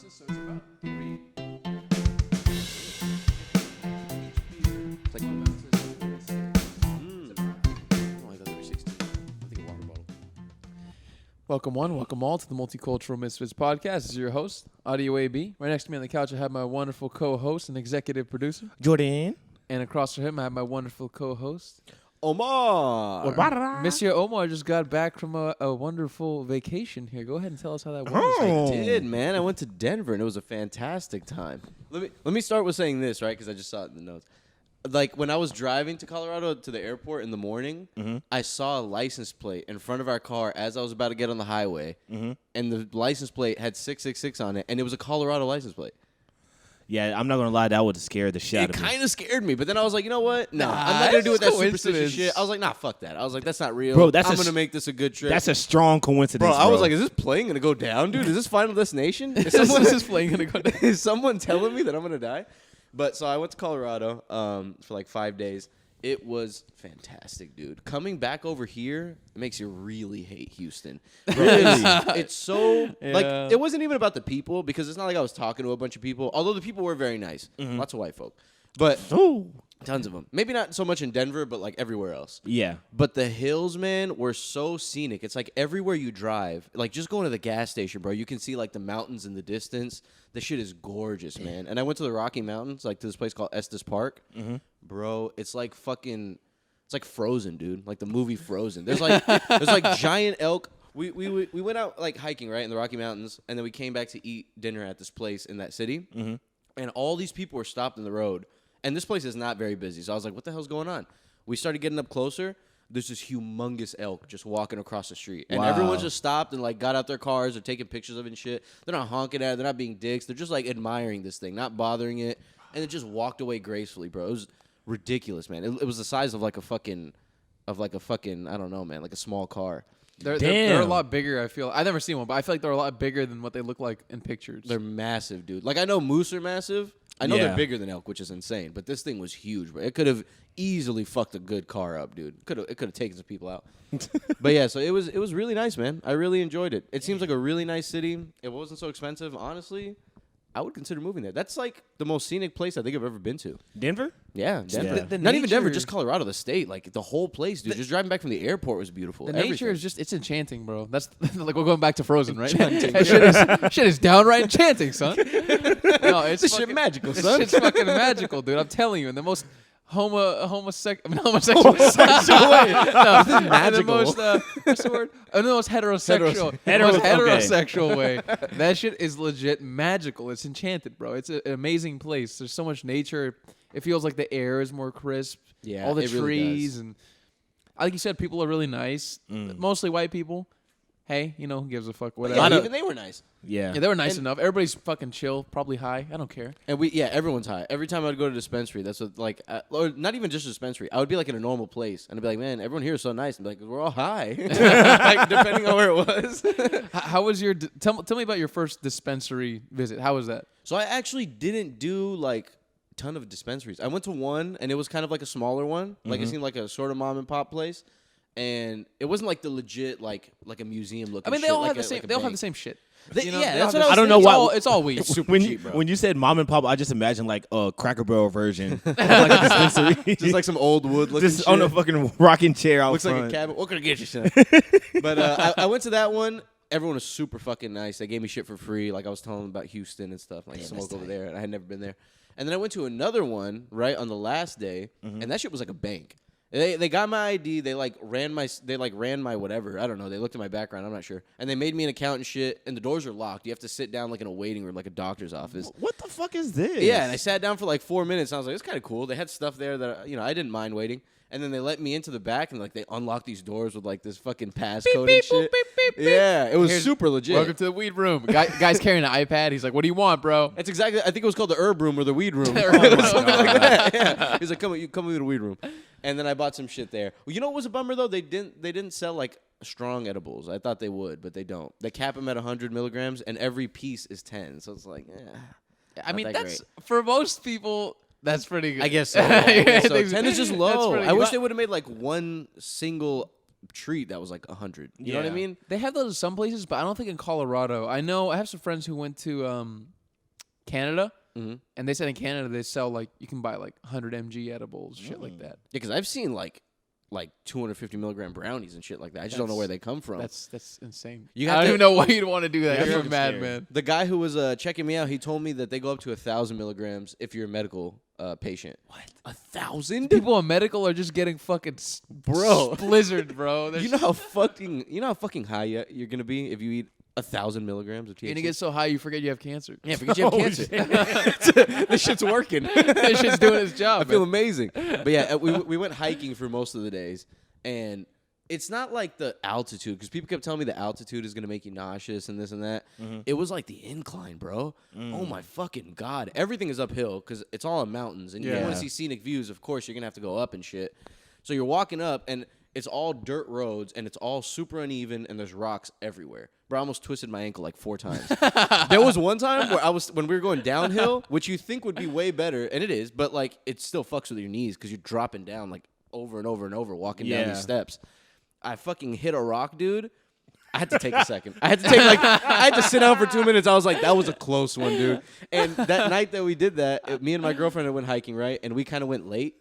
ounces, so it's about 3. It's like 12 ounces. Oh, I got 360. I think a water bottle. Welcome welcome all to the Multicultural Misfits podcast. This is your host, Audio AB. Right next to me on the couch, I have my wonderful co-host and executive producer. Jordan. And across from him, I have my wonderful co-host, Omar. Monsieur Omar just got back from a wonderful vacation here. Go ahead and tell us how that was. Oh. I did, man. I went to Denver, and it was a fantastic time. Let me start with saying this, right? Because I just saw it in the notes. Like, when I was driving to Colorado to the airport in the morning, I saw a license plate in front of our car as I was about to get on the highway, and the license plate had 666 on it, and it was a Colorado license plate. Yeah, I'm not gonna lie, that would scare the shit out It of me. kind of scared me, but then I was like, you know what? No, Nah, I'm not gonna do it's it that coincidence. superstitious shit. I was like, nah, fuck that. I was like, that's not real. Bro, I'm gonna make this a good trip. That's a strong coincidence, Bro, I was like, is this plane gonna go down, dude? Is this Final Destination? Is This someone, is playing gonna go down. is someone telling me that I'm gonna die? But so I went to Colorado for like 5 days. It was fantastic, dude. Coming back over here makes you really hate Houston. Really? It's so like Yeah. it wasn't even about the people because it's not like I was talking to a bunch of people. Although the people were very nice, lots of white folk, but Ooh. tons of them. Maybe not so much in Denver, but like everywhere else. Yeah. But the hills, man, were so scenic. It's like everywhere you drive, like just going to the gas station, bro, you can see like the mountains in the distance. The shit is gorgeous, man. And I went to the Rocky Mountains, like to this place called Estes Park. Bro, it's like fucking, it's like Frozen, dude. Like the movie Frozen. There's like giant elk. We went out like hiking, right, in the Rocky Mountains, and then we came back to eat dinner at this place in that city. And all these people were stopped in the road. And this place is not very busy. So I was like, what the hell's going on? We started getting up closer. There's this humongous elk just walking across the street. And Wow. everyone just stopped and, like, got out their cars. They're taking pictures of it and shit. They're not honking at it. They're not being dicks. They're just, like, admiring this thing, not bothering it. And it just walked away gracefully, bro. It was ridiculous, man. It was the size of, like, a fucking, I don't know, man, like a small car. They're a Damn. lot bigger, I feel. I've never seen one, but I feel like they're a lot bigger than what they look like in pictures. They're massive, dude. Like, I know moose are massive. I know Yeah. they're bigger than elk, which is insane. But this thing was huge, bro. It could have easily fucked a good car up, dude. It could have taken some people out. But yeah, so it was really nice, man. I really enjoyed it. It seems like a really nice city. It wasn't so expensive. Honestly, I would consider moving there. That's like the most scenic place I think I've ever been to. Denver? Yeah, Denver. Yeah. The Not even Denver, nature- just Colorado, the state. Like the whole place, dude. Just driving back from the airport was beautiful. The Everything. nature is just—it's enchanting, bro. That's like we're going back to Frozen, right? That shit is downright enchanting, son. No, it's This shit magical, This son. shit's fucking magical, dude. I'm telling you, in the most homosexual way. No, magical. In the most what's the word? In the most heterosexual, heterosexual way. That shit is legit magical. It's enchanted, bro. It's an amazing place. There's so much nature. It feels like the air is more crisp. Yeah, all the it really trees does. and like you said, people are really nice. Mostly white people. Hey, who gives a fuck? Whatever. Yeah, even they were nice. Yeah. Yeah, they were nice enough. Everybody's fucking chill, probably high. I don't care. And everyone's high. Every time I'd go to dispensary, that's what, like, or not even just a dispensary. I would be like in a normal place, and I'd be like, man, everyone here is so nice. And be like, we're all high, like depending on where it was. How was your? Tell me about your first dispensary visit. How was that? So I actually didn't do like a ton of dispensaries. I went to one, and it was kind of like a smaller one. Like it seemed like a sort of mom and pop place, and it wasn't like the legit like a museum looking. I mean, they shit, all like have the a- same. like a They all have bank. the same shit. They- You know, yeah, they that's all what have I the was don't know same- why- It's all weed. Super when cheap, you bro. when you said mom and pop, I just imagined like a Cracker Barrel version of like a dispensary. Just like some old wood looking just shit. on a fucking rocking chair out Looks front. like a cabin. What can I get you, son? But I went to that one. Everyone was super fucking nice. They gave me shit for free. Like I was telling them about Houston and stuff. Like smoke over there. And I had never been there. And then I went to another one right on the last day, and that shit was like a bank. They got my ID. They ran my whatever. I don't know. They looked at my background. I'm not sure. And they made me an account and shit. And the doors are locked. You have to sit down like in a waiting room, like a doctor's office. What the fuck is this? Yeah, and I sat down for like 4 minutes. And I was like, it's kind of cool. They had stuff there that I didn't mind waiting. And then they let me into the back, and like they unlocked these doors with like this fucking passcode and shit. Yeah, it was super legit. Welcome to the weed room. Guy's carrying an iPad. He's like, "What do you want, bro?" It's exactly. I think it was called the herb room or the weed room. The herb room. It was something like that. Yeah. He's like, come with the weed room. And then I bought some shit there. Well, you know what was a bummer though? They didn't sell like strong edibles. I thought they would, but they don't. They cap them at 100 milligrams, and every piece is 10. So it's like, I mean, that that's great. for most people. That's pretty good. I guess so. Yeah, I guess so. That's 10 is just pretty low. good. I wish they would have made like one single treat that was like 100. You know what I mean? They have those in some places, but I don't think in Colorado. I know I have some friends who went to Canada, and they said in Canada they sell like you can buy like 100 mg edibles, shit like that. Yeah, because I've seen like 250 milligram brownies and shit like that. I just don't know where they come from. That's insane. You I don't even know why you'd want to do that. You're a madman. The guy who was checking me out, he told me that they go up to 1,000 milligrams if you're a medical patient. What? 1,000? People in medical are just getting fucking blizzard, bro. You know how fucking high you're gonna be if you eat 1,000 milligrams of THC. You're gonna get so high you forget you have cancer. Yeah, forget you have cancer. This shit's working. This shit's doing its job. I feel amazing. But yeah, we went hiking for most of the days, and it's not like the altitude, because people kept telling me the altitude is gonna make you nauseous and this and that. It was like the incline, bro. Oh my fucking god! Everything is uphill because it's all in mountains, and you want to see scenic views. Of course, you're gonna have to go up and shit. So you're walking up, and it's all dirt roads, and it's all super uneven, and there's rocks everywhere. Bro, I almost twisted my ankle like 4 times. There was one time where when we were going downhill, which you think would be way better, and it is, but like it still fucks with your knees because you're dropping down like over and over and over, walking down these steps. I fucking hit a rock, dude. I had to take a second. I had to sit down for 2 minutes. I was like, that was a close one, dude. And that night that we did that, me and my girlfriend went hiking, right? And we kind of went late.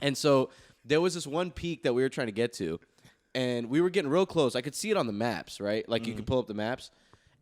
And so there was this one peak that we were trying to get to. And we were getting real close. I could see it on the maps, right? Like you could pull up the maps.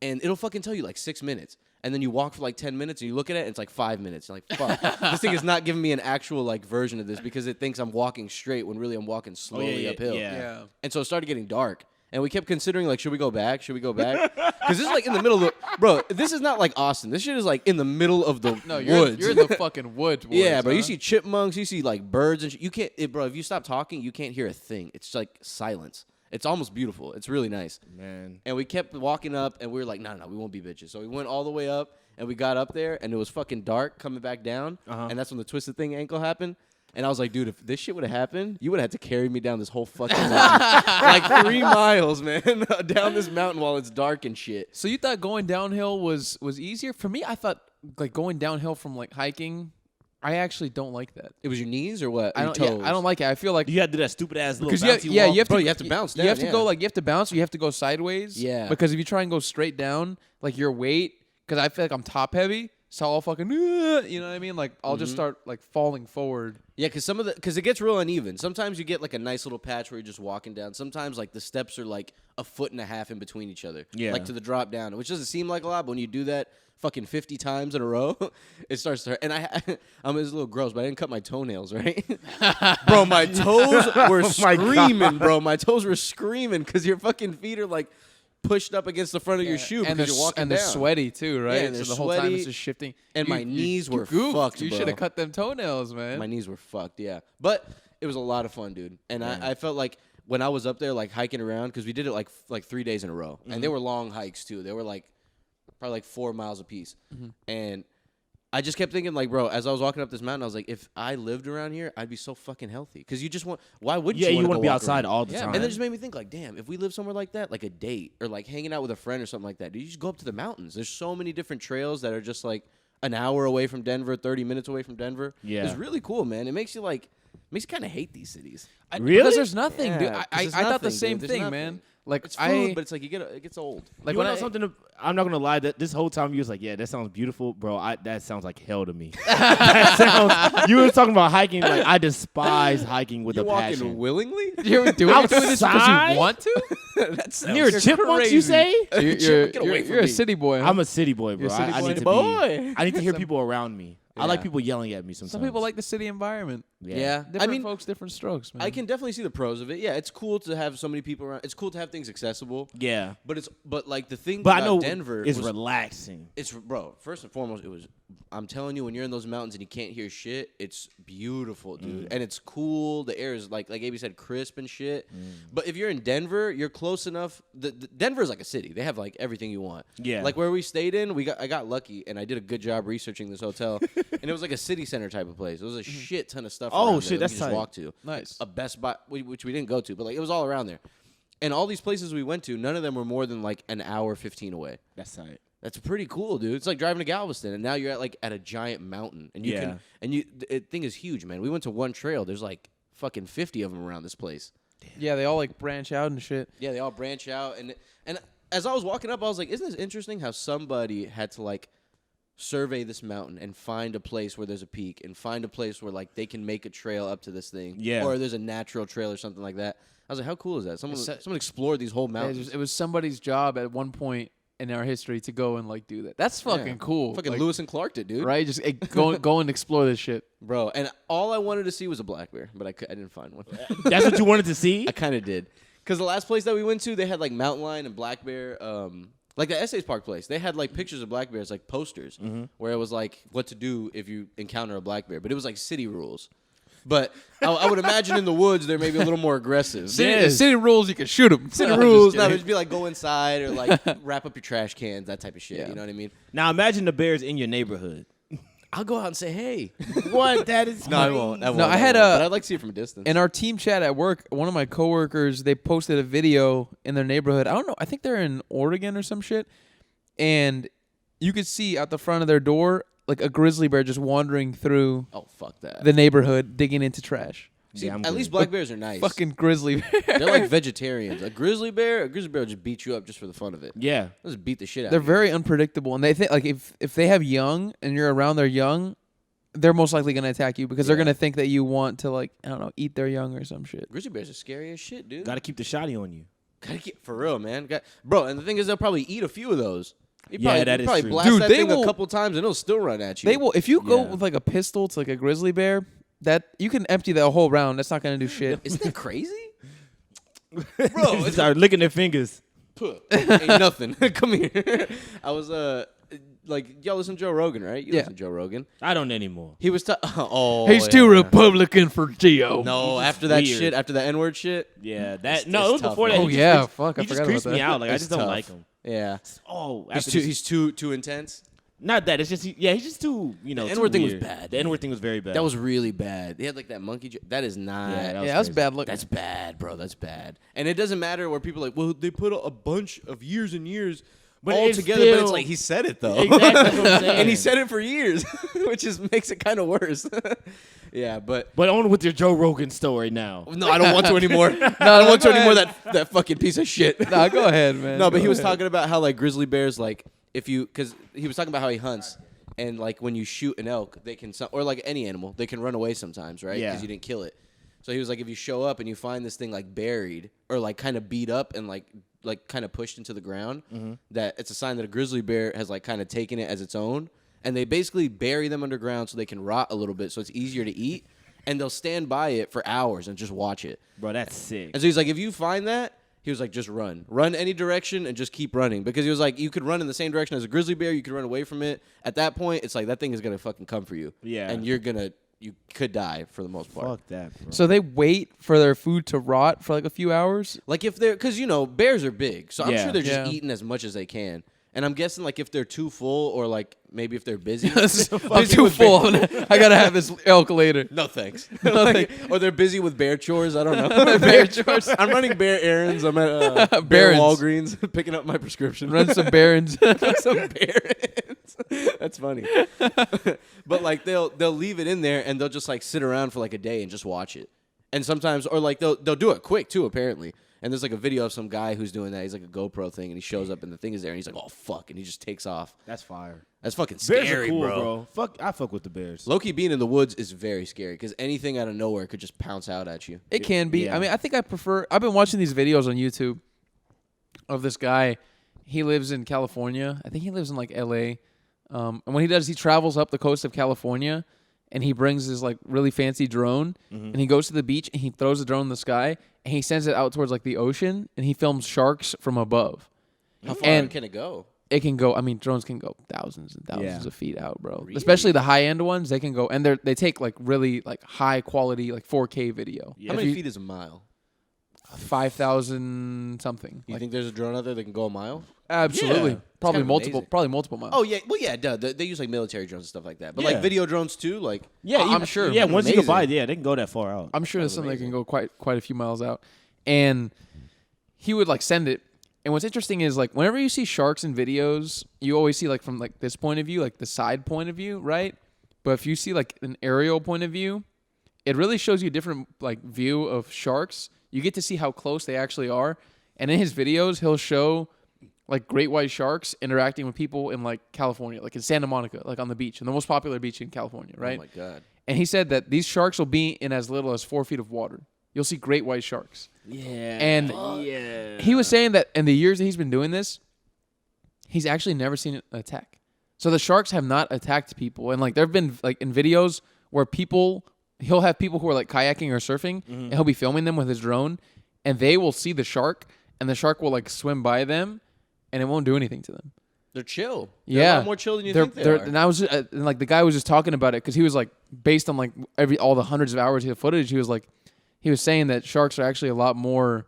And it'll fucking tell you like 6 minutes. And then you walk for like 10 minutes and you look at it and it's like 5 minutes. You're like, fuck. This thing is not giving me an actual like version of this because it thinks I'm walking straight when really I'm walking slowly uphill. Yeah. And so it started getting dark. And we kept considering, like, should we go back? Should we go back? Because this is, like, in the middle of the... Bro, this is not like Austin. This shit is, like, in the middle of the woods. You're in the fucking woods. Yeah, bro. You see chipmunks. You see, like, birds and shit. You can't... bro, if you stop talking, you can't hear a thing. It's, like, silence. It's almost beautiful. It's really nice. Man. And we kept walking up, and we were like, no, we won't be bitches. So we went all the way up, and we got up there, and it was fucking dark coming back down. And that's when the twisted thing ankle happened. And I was like, dude, if this shit would have happened, you would have had to carry me down this whole fucking mountain. Like 3 miles, man, down this mountain while it's dark and shit. So you thought going downhill was easier? For me, I thought like going downhill from like hiking, I actually don't like that. It was your knees or what? I don't like it. I feel like you had to do that stupid ass little because bouncy you wall. have to, bro, you have to bounce down. You have to go like you have to bounce. Or you have to go sideways. Yeah. Because if you try and go straight down, like your weight, because I feel like I'm top heavy. So I'll fucking, you know what I mean? Like I'll just start like falling forward. Yeah, because it gets real uneven. Sometimes you get like a nice little patch where you're just walking down. Sometimes like the steps are like 1.5 feet in between each other. Yeah. Like to the drop down, which doesn't seem like a lot, but when you do that fucking 50 times in a row, it starts to hurt. And I mean, it's a little gross, but I didn't cut my toenails, right? Bro, my toes were screaming, bro. My toes were screaming because your fucking feet are like pushed up against the front of your shoe because you're walking down. And they're sweaty too, right? Yeah, and so they're the whole time sweaty, it's just shifting. And my knees were fucked, You bro. should have cut them toenails, man. My knees were fucked, yeah. But it was a lot of fun, dude. And I felt like when I was up there, like hiking around, because we did it like 3 days in a row, and they were long hikes too. They were like probably like 4 miles a piece, and I just kept thinking, like, bro, as I was walking up this mountain, I was like, if I lived around here, I'd be so fucking healthy. Because you just want, why wouldn't you want to be outside all the time. And then it just made me think, like, damn, if we lived somewhere like that, like a date or like hanging out with a friend or something like that, dude, you just go up to the mountains. There's so many different trails that are just like an hour away from Denver, 30 minutes away from Denver. Yeah. It's really cool, man. It makes you kind of hate these cities. Really? Because there's nothing, dude. Yeah, I 'cause thought the there's same nothing, dude. thing, There's man. nothing. Like It's food, but it's like it gets old. like You when know something? I'm not gonna lie. That this whole time you was like, "Yeah, that sounds beautiful, bro." That sounds like hell to me. You were talking about hiking. Like I despise hiking with You're a walking passion. willingly? you're doing this because Outside? you want to. That sounds You're a chipmunk, you say? You're Get away from a me. city boy. Huh? I'm a city boy, bro. You're a city I boy? need to Boy. I need to hear people around me. I like Yeah. people yelling at me sometimes. Some people like the city environment. Yeah. Different I mean, folks, different strokes, man. I can definitely see the pros of it. Yeah, it's cool to have so many people around. It's cool to have things accessible. Yeah. But like the thing But about I know Denver is was, relaxing. it's bro, first and foremost, I'm telling you, when you're in those mountains and you can't hear shit, it's beautiful, dude. And it's cool. The air is like AB said, crisp and shit. But if you're in Denver, you're close enough. Denver is like a city. They have like everything you want. Yeah. Like where we stayed in, I got lucky and I did a good job researching this hotel. And it was like a city center type of place. It was a shit ton of stuff. Oh, around shit, there that that's we just tight. walk to. Nice. A Best Buy, which we didn't go to, but like it was all around there. And all these places we went to, none of them were more than like an hour 15 away. That's tight. That's pretty cool, dude. It's like driving to Galveston, and now you're at a giant mountain, and the thing is huge, man. We went to one trail. There's like fucking 50 of them around this place. Yeah, they all like branch out and shit. Yeah, they all branch out, and as I was walking up, I was like, "Isn't this interesting? How somebody had to like survey this mountain and find a place where there's a peak, and find a place where like they can make a trail up to this thing, or there's a natural trail or something like that." I was like, "How cool is that? Someone explored these whole mountains." It was somebody's job at one point in our history to go and like do that. That's fucking cool. Fucking like, Lewis and Clark did, dude. Right? Just go and explore this shit, bro. And all I wanted to see was a black bear, but I didn't find one. That's what you wanted to see? I kind of did. Because the last place that we went to, they had like mountain lion and black bear. Like the Essays Park place, they had like pictures of black bears, like posters, where it was like what to do if you encounter a black bear. But it was like city rules. But I would imagine in the woods they're maybe a little more aggressive. City rules, you can shoot them. City rules, no, it'd be like go inside or like wrap up your trash cans, that type of shit. You know what I mean? Now imagine the bears in your neighborhood. I'll go out and say, hey. What? That is No, I won't. No, I had a. But I'd like to see it from a distance. In our team chat at work, one of my coworkers, they posted a video in their neighborhood. I don't know. I think they're in Oregon or some shit. And you could see out the front of their door like a grizzly bear just wandering through fuck that. the neighborhood, digging into trash. See, at least black bears are nice. Fucking grizzly bear. They're like vegetarians. A grizzly bear will just beat you up just for the fun of it. Yeah. They'll just beat the shit out They're of you. very unpredictable, and they think like if they have young and you're around their young, they're most likely gonna attack you because they're gonna think that you want to like, I don't know, eat their young or some shit. Grizzly bears are scary as shit, dude. Gotta keep the shotty on you. Gotta keep for real, man. Bro, and the thing is, they'll probably eat a few of those. That is probably true. blast Dude, that they thing will- a couple times and it'll still run at you. They will if you go Yeah. with like a pistol to like a grizzly bear, that you can empty that whole round. That's not gonna do shit. Isn't that crazy? Bro, start licking their fingers. Ain't nothing. Come here. I was like, y'all listen to Joe Rogan, right? You listen to Joe Rogan. I don't anymore. He was He's too Republican for Geo. No, after that weird. shit, after the N-word shit. Yeah, It's it was tough, before man. that. Oh, He yeah, just, fuck, I He just forgot creeps about me that. out. Like I It's just don't tough. like him. Yeah. He's He's too intense. not that. It's just he's just too The too N-word thing was weird. bad, The N-word thing was very bad. That was really bad. They had like that monkey. That is not. Yeah, Yeah, that's crazy. bad look. That's bad, bro. That's bad. And it doesn't matter where people are like, well, they put a bunch of years and years But all it's together. But it's still- like he said it though, Exactly, that's what I'm saying. and he said it for years, which makes it kind of worse. Yeah, but But on with your Joe Rogan story now. no, I don't want to anymore. I don't want to anymore. That fucking piece of shit. Nah, go ahead, man. No, but Go he was ahead. talking about how like grizzly bears, like because he was talking about how he hunts. And like when you shoot an elk, they can, or like any animal, they can run away sometimes, right? Yeah. Because you didn't kill it. So he was like, if you show up and you find this thing like buried or like kind of beat up and like kind of pushed into the ground, that it's a sign that a grizzly bear has like kind of taken it as its own. And they basically bury them underground so they can rot a little bit, so it's easier to eat. And they'll stand by it for hours and just watch it. Bro, that's sick. And so he's like, if you find that, he was like, just run. Run any direction and just keep running. Because he was like, you could run in the same direction as a grizzly bear. You could run away from it. At that point, it's like that thing is going to fucking come for you. Yeah. And you could die for the most part. Fuck that, bro. So they wait for their food to rot for like a few hours. Like if they're, because, bears are big. So I'm Yeah. sure they're just Yeah. eating as much as they can. And I'm guessing like if they're too full or like maybe if they're busy. I'm too full. I gotta have this elk later. No thanks. No Like, or they're busy with bear chores. I don't know. Bear chores. I'm running bear errands. I'm at Bear Barons. Walgreens picking up my prescription. Run some barons. Some parents. That's funny. But like they'll leave it in there and they'll just like sit around for like a day and just watch it. And sometimes or like they'll do it quick too apparently. And there's like a video of some guy who's doing that. He's like a GoPro thing and he shows up and the thing is there and he's like, "Oh fuck," and he just takes off. That's fire. That's fucking Bears scary, are cool, bro. I fuck with the Bears. Low-key being in the woods is very scary because anything out of nowhere could just pounce out at you. It can be. Yeah. I mean, I think I prefer. I've been watching these videos on YouTube of this guy. He lives in California. I think he lives in like L.A. And what he does, he travels up the coast of California, and he brings his like really fancy drone, and he goes to the beach and he throws the drone in the sky, and he sends it out towards like the ocean, and he films sharks from above. How far And- can it go? It can go. I mean, drones can go thousands and thousands Yeah. of feet out, bro. Really? Especially the high end ones. They can go, and they take like really like high quality like 4K video. Yeah. How If many you- feet is a mile? 5,000 something. You Like, think there's a drone out there that can go a mile? absolutely. Yeah. Probably kinda multiple. amazing. Probably multiple miles. Oh yeah, well yeah, duh. They use like military drones and stuff like that. But Yeah. like video drones too, like Yeah, I'm sure. Yeah, once you can Amazing. buy it, yeah, they can go that far out. I'm sure there's That's something that can amazing. go quite a few miles out. And he would like send it. And what's interesting is like whenever you see sharks in videos, you always see like from like this point of view, like the side point of view, right? But if you see like an aerial point of view, it really shows you a different like view of sharks. you get to see how close they actually are. And in his videos, he'll show like great white sharks interacting with people in like California, like in Santa Monica, like on the beach, and the most popular beach in California, right? Oh my God. And he said that these sharks will be in as little as 4 feet of water. You'll see great white sharks. Yeah. And he was saying that in the years that he's been doing this, he's actually never seen an attack. So the sharks have not attacked people. And like there have been like in videos where he'll have people who are like kayaking or surfing, and he'll be filming them with his drone, and they will see the shark, and the shark will like swim by them, and it won't do anything to them. They're chill. They're Yeah, a lot more chill than you think they are. And I was and like the guy was just talking about it because he was like based on like all the hundreds of hours of footage. He was saying that sharks are actually a lot more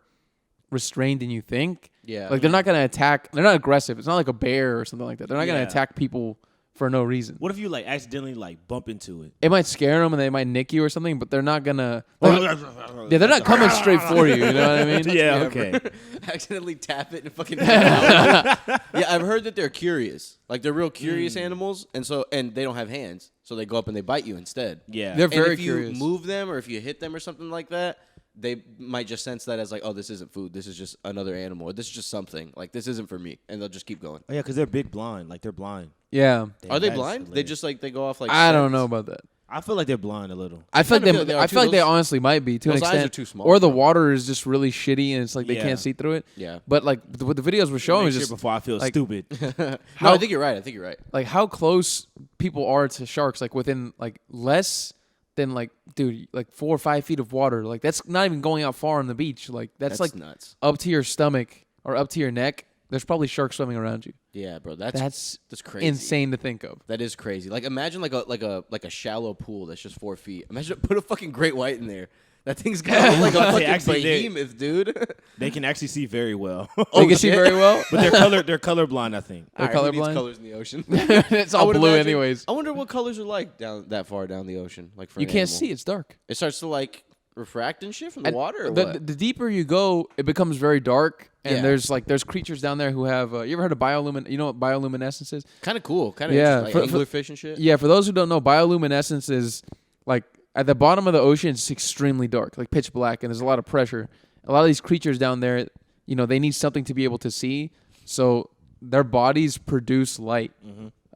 restrained than you think. Yeah. Like they're not gonna attack. They're not aggressive. It's not like a bear or something like that. They're not gonna attack people for no reason. What if you like accidentally like bump into it? It might scare them and they might nick you or something, but they're not gonna. Yeah, they're not coming straight for you. You know what I mean? Yeah, okay. Accidentally tap it and fucking. Yeah, I've heard that they're curious. Like they're real curious animals, and they don't have hands, so they go up and they bite you instead. Yeah, They're And very if you curious. move them or if you hit them or something like that, they might just sense that as like, oh, this isn't food. This is just another animal. Or this is just something. Like this isn't for me, and they'll just keep going. Oh yeah, because they're big blind. Like they're blind. Yeah. Are they That's blind? They hilarious. just like they go off like. I don't scents? know about that. I feel like they're blind a little. I feel like kinda feel they are I feel too. like they Those- honestly might be to an those eyes extent. are too small, or the bro. water is just really shitty and it's like they Yeah. can't see through it. Yeah. But like what the videos were showing Make was sure just before I feel like- stupid. No, I think you're right. like how close people are to sharks. Like within like less than like dude like 4 or 5 feet of water. Like that's not even going out far on the beach. Like that's like nuts. up to your stomach or up to your neck. There's probably sharks swimming around you. Yeah, bro. That's crazy. insane to think of. That is crazy. Like imagine like a shallow pool that's just 4 feet. Imagine put a fucking great white in there. That thing's got like a fucking actually did. behemoth, dude. They can actually see very well, They can see shit. very well. but they're colorblind. I think. They're All right, who needs colorblind? colors in the ocean. It's I all would blue imagine- anyways. I wonder what colors are like down that far down the ocean. Like for You an can't animal. see. It's dark. It starts to like refract and shit from the And water. Or the, what? the deeper you go, it becomes very dark. And Yeah. there's creatures down there who have. You ever heard of biolumin? You know what bioluminescence is? Kind of cool. Kind of Yeah, interesting. Like for- anglerfish and shit. Yeah. For those who don't know, bioluminescence is like at the bottom of the ocean. It's extremely dark, like pitch black, and there's a lot of pressure. A lot of these creatures down there, you know, they need something to be able to see. So their bodies produce light.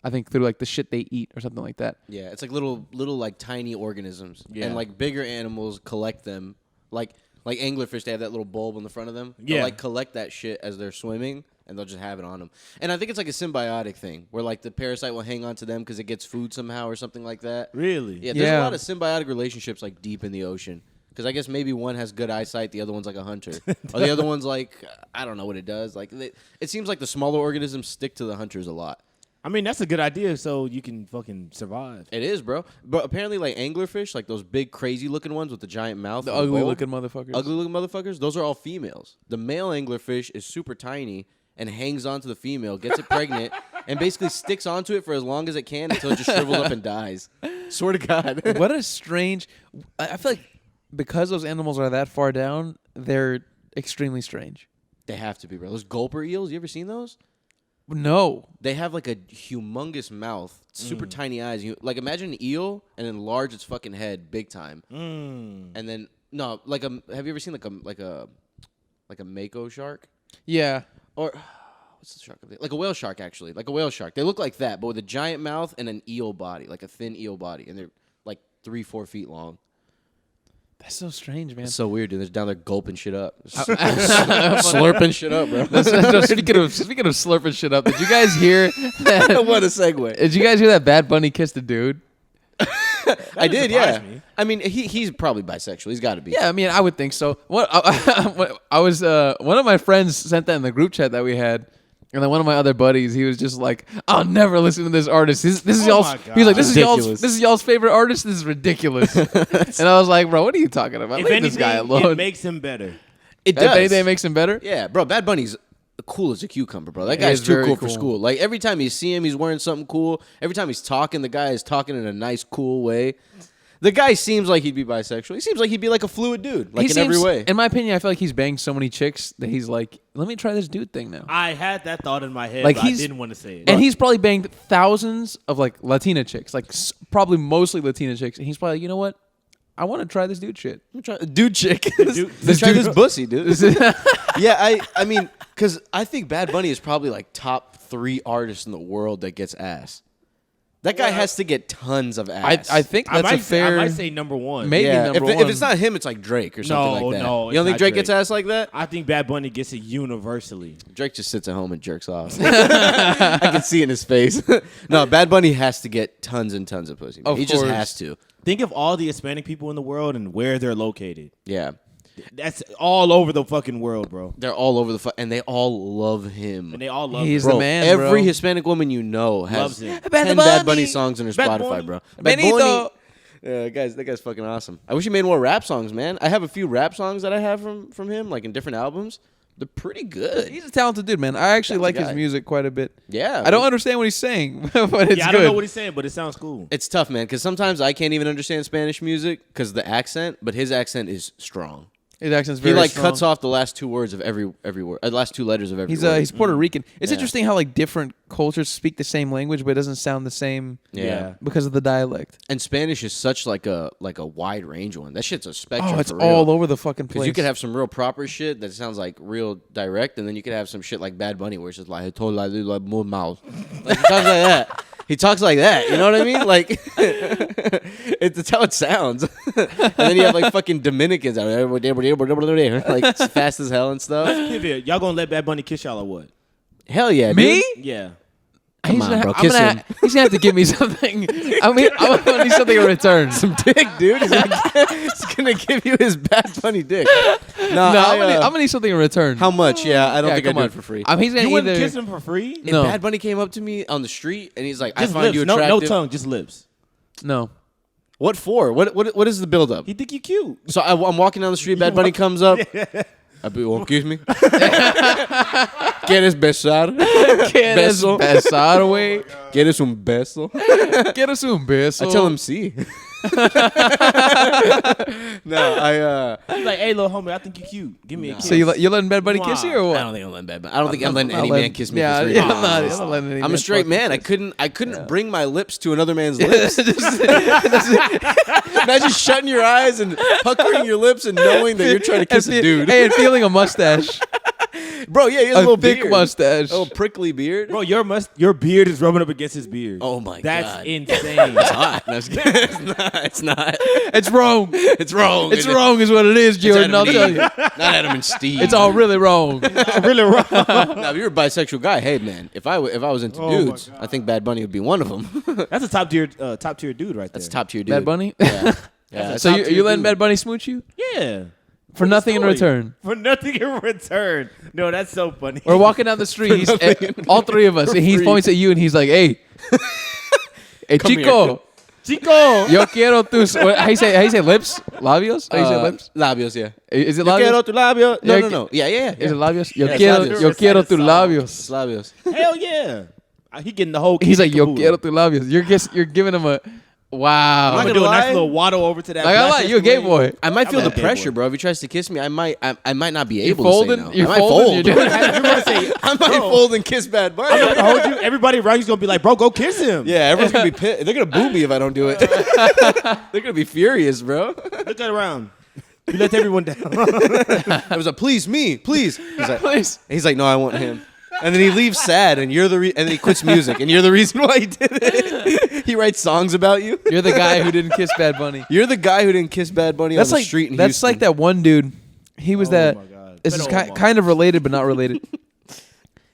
I think through like the shit they eat or something like that. Yeah, it's like little like tiny organisms. Yeah. And like bigger animals collect them. Like anglerfish, they have that little bulb on the front of them. Yeah. They'll like collect that shit as they're swimming, and they'll just have it on them. And I think it's like a symbiotic thing where like the parasite will hang on to them because it gets food somehow or something like that. Really? Yeah, there's Yeah. a lot of symbiotic relationships like deep in the ocean. Because I guess maybe one has good eyesight, the other one's like a hunter, or the other one's like I don't know what it does. Like it seems like the smaller organisms stick to the hunters a lot. I mean, that's a good idea, so you can fucking survive. It is, bro. But apparently, like anglerfish, like those big, crazy-looking ones with the giant mouth, The and ugly bulb, looking motherfuckers. ugly-looking motherfuckers. Those are all females. The male anglerfish is super tiny and hangs onto the female, gets it pregnant, and basically sticks onto it for as long as it can until it just shrivels up and dies. Swear to God. What a strange. I feel like because those animals are that far down, they're extremely strange. They have to be, bro. Those gulper eels, you ever seen those? No. They have like a humongous mouth, super tiny eyes. You like imagine an eel and enlarge its fucking head big time, and then no, like have you ever seen like a mako shark Yeah. or what's the shark? Like a whale shark, actually, like a whale shark. They look like that, but with a giant mouth and an eel body, like a thin eel body, and they're like 3-4 feet long. That's so strange, man. It's so weird, dude. They're down there gulping shit up, slurping shit up, bro. speaking of slurping shit up, did you guys hear that? What a segue. Did you guys hear that Bad Bunny kissed a dude? I did, yeah. surprise me. I mean, he's probably bisexual. He's got to be. Yeah, I mean, I would think so. What I was one of my friends sent that in the group chat that we had, and then one of my other buddies, he was just like, "I'll never listen to this artist. This is Oh y'all's." my God. He's like, "This Ridiculous. is y'all's favorite artist. This is ridiculous." And I was like, "Bro, what are you talking about? If Leave anything, this guy alone." it makes him better. It That does. anything makes him better. Yeah, bro. Bad Bunny's cool as a cucumber, bro. That He guy's is too very cool for cool. school. Like every time you see him, he's wearing something cool. Every time he's talking, the guy is talking in a nice, cool way. The guy seems like he'd be bisexual. He seems like he'd be like a fluid dude, like in every way. In my opinion, I feel like he's banged so many chicks that he's like, "Let me try this dude thing now." I had that thought in my head, Like, but I he's- didn't want to say it. And he's probably banged thousands of like Latina chicks, like probably mostly Latina chicks. And he's probably like, you know what? I want to try this dude shit. Dude chick. Let's try this pussy, dude. Yeah, I mean, because I think Bad Bunny is probably like top 3 artists in the world that gets ass. That guy has to get tons of ass. I think that's a fair. I might say number one. Maybe number one. If it's not him, it's like Drake or something like that. No, you don't think Drake gets ass like that? I think Bad Bunny gets it universally. Drake just sits at home and jerks off. I can see it in his face. No, Bad Bunny has to get tons and tons of pussy. He just has to. Think of all the Hispanic people in the world and where they're located. Yeah. That's all over the fucking world, bro. They're all over the and they all love him. And they all love him. He's the man, bro. Every Hispanic woman you know Loves has him. 10 Bad Bunny songs on her Bad Spotify, Bunny. bro. Bad Bunny. Yeah, that guy's fucking awesome. I wish he made more rap songs, man. I have a few rap songs that I have from him, like in different albums. They're pretty good. He's a talented dude, man. I actually like his guy. music quite a bit. Yeah. I don't understand what he's saying, but it's I good. don't know what he's saying, but it sounds cool. It's tough, man, because sometimes I can't even understand Spanish music because of the accent, but his accent is strong. His accent's very He strong. cuts off the last 2 words of every word, last 2 letters of every word. He's Puerto Rican. It's Yeah. interesting how like different cultures speak the same language, but it doesn't sound the same. Yeah. Because of the dialect. And Spanish is such like a wide range one. That shit's a spectrum. Oh, it's for real. all over the fucking place. Because you could have some real proper shit that sounds like real direct, and then you could have some shit like Bad Bunny where it's just like he talks like more mouth. Like, he talks like that. He talks like that. You know what I mean? Like it's how it sounds. And then you have like fucking Dominicans out there, like fast as hell and stuff. Y'all gonna let Bad Bunny kiss y'all or what? Hell yeah, Me? dude. Yeah. Come on, bro. Kiss him. He's gonna have to give me something. I mean, I'm gonna need something in return. Some dick, dude. He's gonna give you his Bad Bunny dick. No, I'm gonna need something in return. How much? Yeah, I don't think I'd come do on. it for free. He's gonna You wouldn't either kiss him for free? If No. Bad Bunny came up to me on the street and he's like, Just I find lips. you No attractive. tongue, just lips. no. What for? What is the buildup? He think you cute. So I'm walking down the street, Bad Bunny comes up. I be, well, excuse me. ¿Quieres besar? ¿Quieres Beso. besar, güey? ¿Quieres un beso? ¿Quieres un beso? I tell him sí. No, He's like, hey, little homie, I think you cute. Give me a kiss. So you letting Bad Bunny kiss you or I what? don't think I'm letting Bad Bunny. I don't think I'm letting I'll any let- man kiss me yeah, for free. yeah, I'm not letting any I'm a man straight fuck man. me. I couldn't bring my lips to another man's lips. Imagine shutting your eyes and puckering your lips and knowing that you're trying to kiss a dude. Hey, and feeling a mustache. Bro, yeah, he has a A little thick beard. mustache. A little prickly beard. Bro, your beard is rubbing up against his beard. Oh my That's God. insane. It's hot. No, it's not. It's not. It's wrong. It's wrong. It's wrong is what it is, Jordan. I'll tell you. Not Adam and Steve. It's all really wrong. Really wrong. Now, if you're a bisexual guy, hey man, if I was into Oh my dudes, I think Bad Bunny would be one of them. That's a top tier dude right there. That's top tier dude. Bad Bunny? Yeah. Yeah. So top you tier letting dude. Bad Bunny smooch you? Yeah. For nothing in Story. return. For nothing in return. No, that's so funny. We're walking down the street, all 3 of us, and he free. points at you and he's like, hey, hey, Come chico, Chico. yo quiero tus, how you say lips? Labios? How you say lips? Labios, yeah. Is it Yo quiero labios? tu labio. Yeah, No. Yeah. Is it labios? Yo Yeah, quiero, it's yo labios. quiero tus It's labios. It's labios. Hell yeah. He getting the whole He's like, yo caboodle. quiero tus labios. You're giving him a, wow. I'm Not gonna gonna do a nice lie. little waddle over to that. Like, I black like you a gay situation. boy. I might feel I'm the a gay pressure, boy. bro. If he tries to kiss me, I might not be You're able folding? to say no. You're I might folding? fold. You're doing- You're gonna say, I might bro, fold and kiss Bad Bunny. I'm gonna hold you. Everybody around you's gonna be like, bro, go kiss him. Yeah, everyone's gonna be pissed. They're gonna boo me if I don't do it. They're gonna be furious, bro. Look at around. You let everyone down. I was like, please, me, please. Please. He's like, no, I want him. And then he leaves sad, and you're and then he quits music, and you're the reason why he did it. He writes songs about you. You're the guy who didn't kiss Bad Bunny. You're the guy who didn't kiss Bad Bunny That's on the like street in that's Houston. like that one dude. He was that. my God. This is Beto Omar. kind of related, but not related.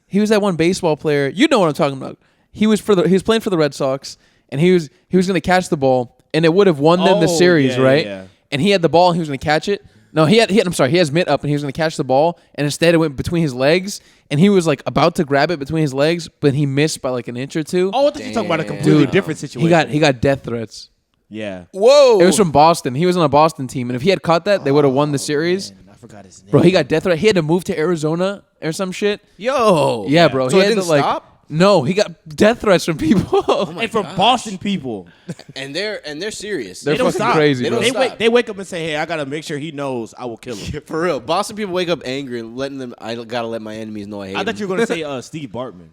He was that one baseball player. You know what I'm talking about. He was playing for the Red Sox, and he was going to catch the ball, and it would have won them the Oh, series, yeah, right? yeah. And he had the ball, and he was going to catch it. No, he had his mitt up, and he was going to catch the ball, and instead it went between his legs, and he was like about to grab it between his legs, but he missed by like an inch or two. Oh, I thought you talking about a completely Dude, different situation. he got death threats. Yeah. Whoa. It was from Boston. He was on a Boston team, and if he had caught that, they would have won the series. Man, I forgot his name. Bro, he got death threat. He had to move to Arizona or some shit. Yo. Yeah, bro. So he it had didn't to, like, stop? No, he got death threats from people. And from Boston people. And they're serious. They're They don't fucking stop. crazy, They bro. don't stop. They wake up and say, hey, I gotta make sure he knows I will kill him. For real. Boston people wake up angry and letting them. I gotta let my enemies know I hate I thought them. you were gonna say Steve Bartman.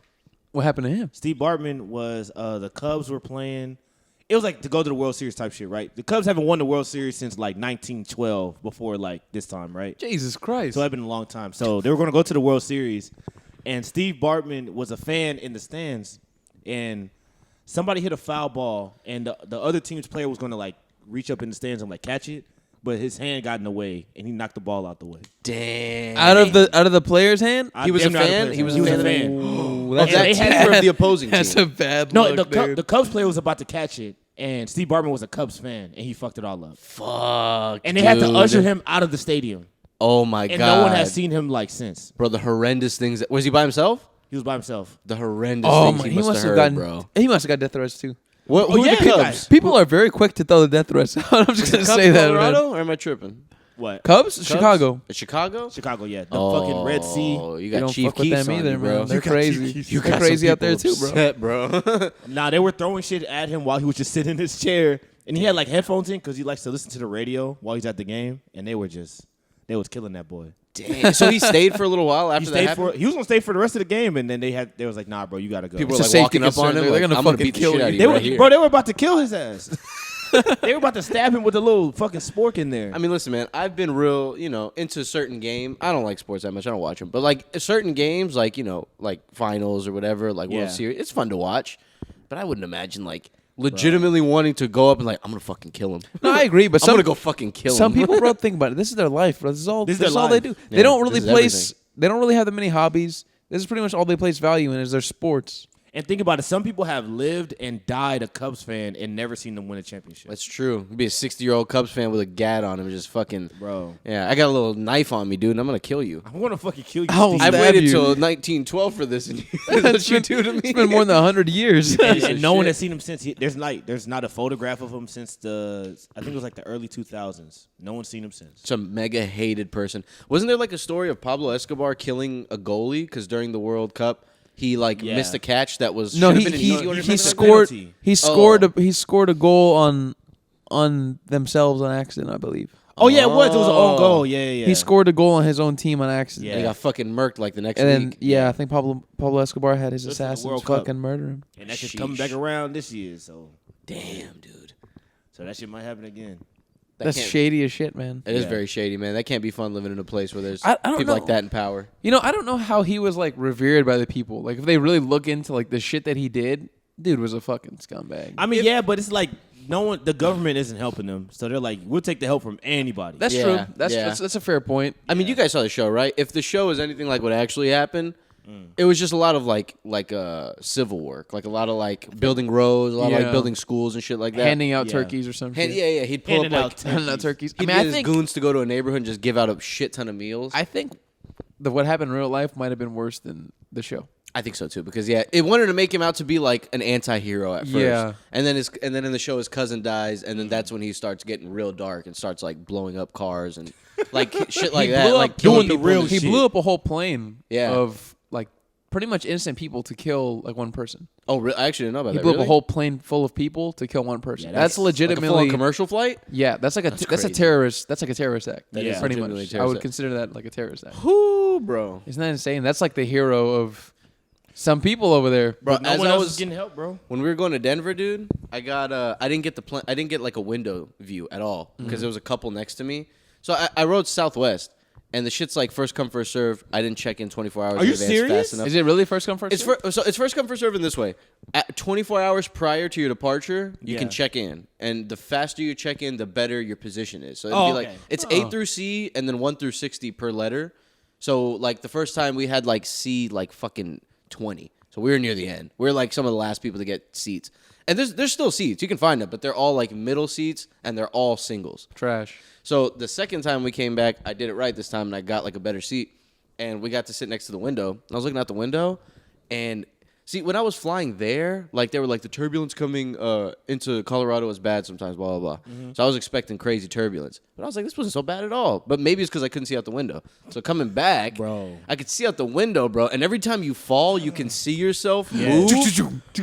What happened to him? Steve Bartman was the Cubs were playing it was like to go to the World Series type shit, right? The Cubs haven't won the World Series since like 1912 before like this time, right? Jesus Christ. So it's been a long time. So they were going to go to the World Series, and Steve Bartman was a fan in the stands, and somebody hit a foul ball, and the other team's player was going to like reach up in the stands and like catch it, but his hand got in the way, and he knocked the ball out the way. Damn. Out of the player's hand? He was a fan? He was a fan. Ooh, That's that's a team of the opposing That's team. a bad No, look, dude. the Cubs player was about to catch it, and Steve Bartman was a Cubs fan, and he fucked it all up. Fuck, And they had to dude. usher him out of the stadium, Oh, my and God. no one has seen him like since. Bro, the horrendous things. Was he by himself? He was by himself. The horrendous Oh, things my, he he must must have have heard, gotten. bro. He must have got death threats too. What, Oh, who are yeah, the Cubs? People are very quick to throw the death threats out. I'm just gonna Cubs say in that, Colorado, man. or am I tripping? What? Cubs? Chicago. Chicago? Chicago, yeah. The fucking Red Sea. Oh, you You got don't Chief fuck with Keefs them on either, you, man. bro. They're got crazy. Chief Keefs. You They're got crazy some out there people too, bro. upset, bro. Nah, they were throwing shit at him while he was just sitting in his chair. And he had like headphones in because he likes to listen to the radio while he's at the game. And they was killing that boy. Damn. So he stayed for a little while He after that stayed happened? he was gonna stay for the rest of the game, and then they was like, nah, bro, you gotta go. People were It's a like safety walking up on concern. him. They're Like, gonna I'm gonna fucking beat the kill shit you. out of you they right were, here. bro, they were about to kill his ass. They were about to stab him with a little fucking spork in there. I mean, listen, man. I've been real, into certain game. I don't like sports that much. I don't watch them, but like certain games, like like finals or whatever, like Yeah. World Series, it's fun to watch. But I wouldn't imagine like legitimately wanting to go up and like, I'm gonna fucking kill him. No, I agree, but I'm some gonna go fucking kill some him. people, bro, think about it. This is their life, bro. This is all. This is This is their all they life. do. Yeah, They don't really this is place. everything. They don't really have that many hobbies. This is pretty much all they place value in is their sports. And think about it. Some people have lived and died a Cubs fan and never seen them win a championship. That's true. Be a 60-year-old Cubs fan with a gat on him, and just fucking. Bro, Yeah, I got a little knife on me, dude, and I'm gonna kill you. I want to fucking kill you. I'll Steve. I've stab waited you. till 1912 for this, and that's what you do to me. It's been more than 100 years. And no one shit. has seen him since. There's not a photograph of him since I think it was like the early 2000s. No one's seen him since. Some mega hated person. Wasn't there like a story of Pablo Escobar killing a goalie because during the World Cup he Yeah. missed a catch that was No, should've he been an he, easy one or he something scored penalty. he scored a goal on themselves on accident, I believe. Oh yeah, it was. It was an own goal. Yeah. He scored a goal on his own team on accident. Yeah. And he got fucking murked like the next And then week. I think Pablo Escobar had his This is the assassins World Cup. fucking murder him. And that's just coming back Sheesh. around this year. So Damn, dude. that shit might happen again. That That's can't- shady as shit, man. It is Yeah. very shady, man. That can't be fun living in a place where there's I don't people like know. that in power. I don't know how he was like revered by the people. Like if they really look into like the shit that he did, dude was a fucking scumbag. I mean, yeah, but it's like the government isn't helping them, so they're like, we'll take the help from anybody. That's Yeah, true. That's yeah. that's a fair point. I mean, you guys saw the show, right? If the show is anything like what actually happened, it was just a lot of like civil work, like a lot of like building roads, a lot of like Yeah. building schools and shit like that. Handing out Yeah. turkeys or something. Yeah. He'd pull Handing up out like Handing out turkeys. I he'd mean, get I his think goons to go to a neighborhood and just give out a shit ton of meals. I think what happened in real life might have been worse than the show. I think so too, because it wanted to make him out to be like an anti-hero at first. Yeah. And then in the show his cousin dies, and then that's when he starts getting real dark and starts like blowing up cars and like shit like that, like killing doing the people real in He shit. blew up a whole plane Yeah. of like pretty much innocent people to kill like one person. Oh, I actually didn't know about He that. blew up really? a whole plane full of people to kill one person. Yeah, that's that's like a legitimately full-on commercial flight. Yeah, that's like that's a crazy. terrorist. That's like a terrorist act. That is pretty legitimately a much. I terrorist would act. consider that like a terrorist act. Whoo, bro. Isn't that insane? That's like the hero of some people over there. Bro, No as one I else was is getting help, bro. when we were going to Denver, dude, I got I didn't get like a window view at all because there was a couple next to me. So I rode Southwest, and the shit's like first come first serve. I didn't check in 24 hours. Are in you advance serious? Fast enough. Is it really first come first? It's serve? it's first come first serve in this way. At 24 hours prior to your departure, you can Yeah. check in, and the faster you check in, the better your position is. So it'd Oh, be like okay. it's 8 through C and then 1 through 60 per letter. So like the first time we had like C like fucking 20. So we were near the end. We were like some of the last people to get seats. And there's still seats. You can find them, but they're all like middle seats and they're all singles. Trash. So the second time we came back, I did it right this time, and I got like a better seat, and we got to sit next to the window. And I was looking out the window, and see, when I was flying there, like they were like the turbulence coming into Colorado is bad sometimes, blah blah blah. So I was expecting crazy turbulence, but I was like, this wasn't so bad at all. But maybe it's because I couldn't see out the window. So coming back, Bro. I could see out the window, bro. And every time you fall, you can see yourself move.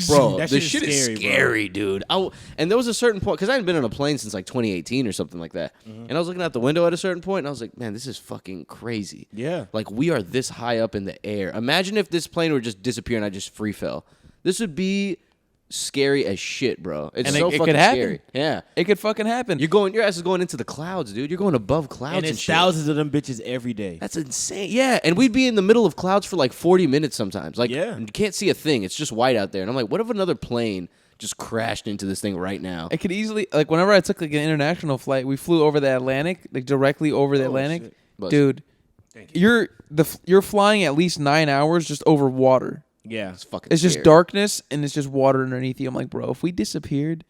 Bro, That this shit shit is is scary, bro. scary, dude. And there was a certain point, because I hadn't been on a plane since like 2018 or something like that. And I was looking out the window at a certain point, and I was like, man, this is fucking crazy. Yeah. Like, we are this high up in the air. Imagine if this plane were just disappear and I just free fell. This would be scary as shit, bro. It's And so it fucking could happen. scary. Yeah. It could fucking happen. Your ass is going into the clouds, dude. You're going above clouds And and it's shit. thousands of them bitches every day. That's insane. Yeah, and we'd be in the middle of clouds for like 40 minutes sometimes. Like, Yeah. you can't see a thing. It's just white out there. And I'm like, what if another plane just crashed into this thing right now? It could easily, like, whenever I took like an international flight, we flew over the Atlantic, like directly over the Atlantic. shit. Dude, you're flying at least 9 hours just over water. Yeah. It's fucking It's just scary. darkness and it's just water underneath you. I'm like, bro, if we disappeared,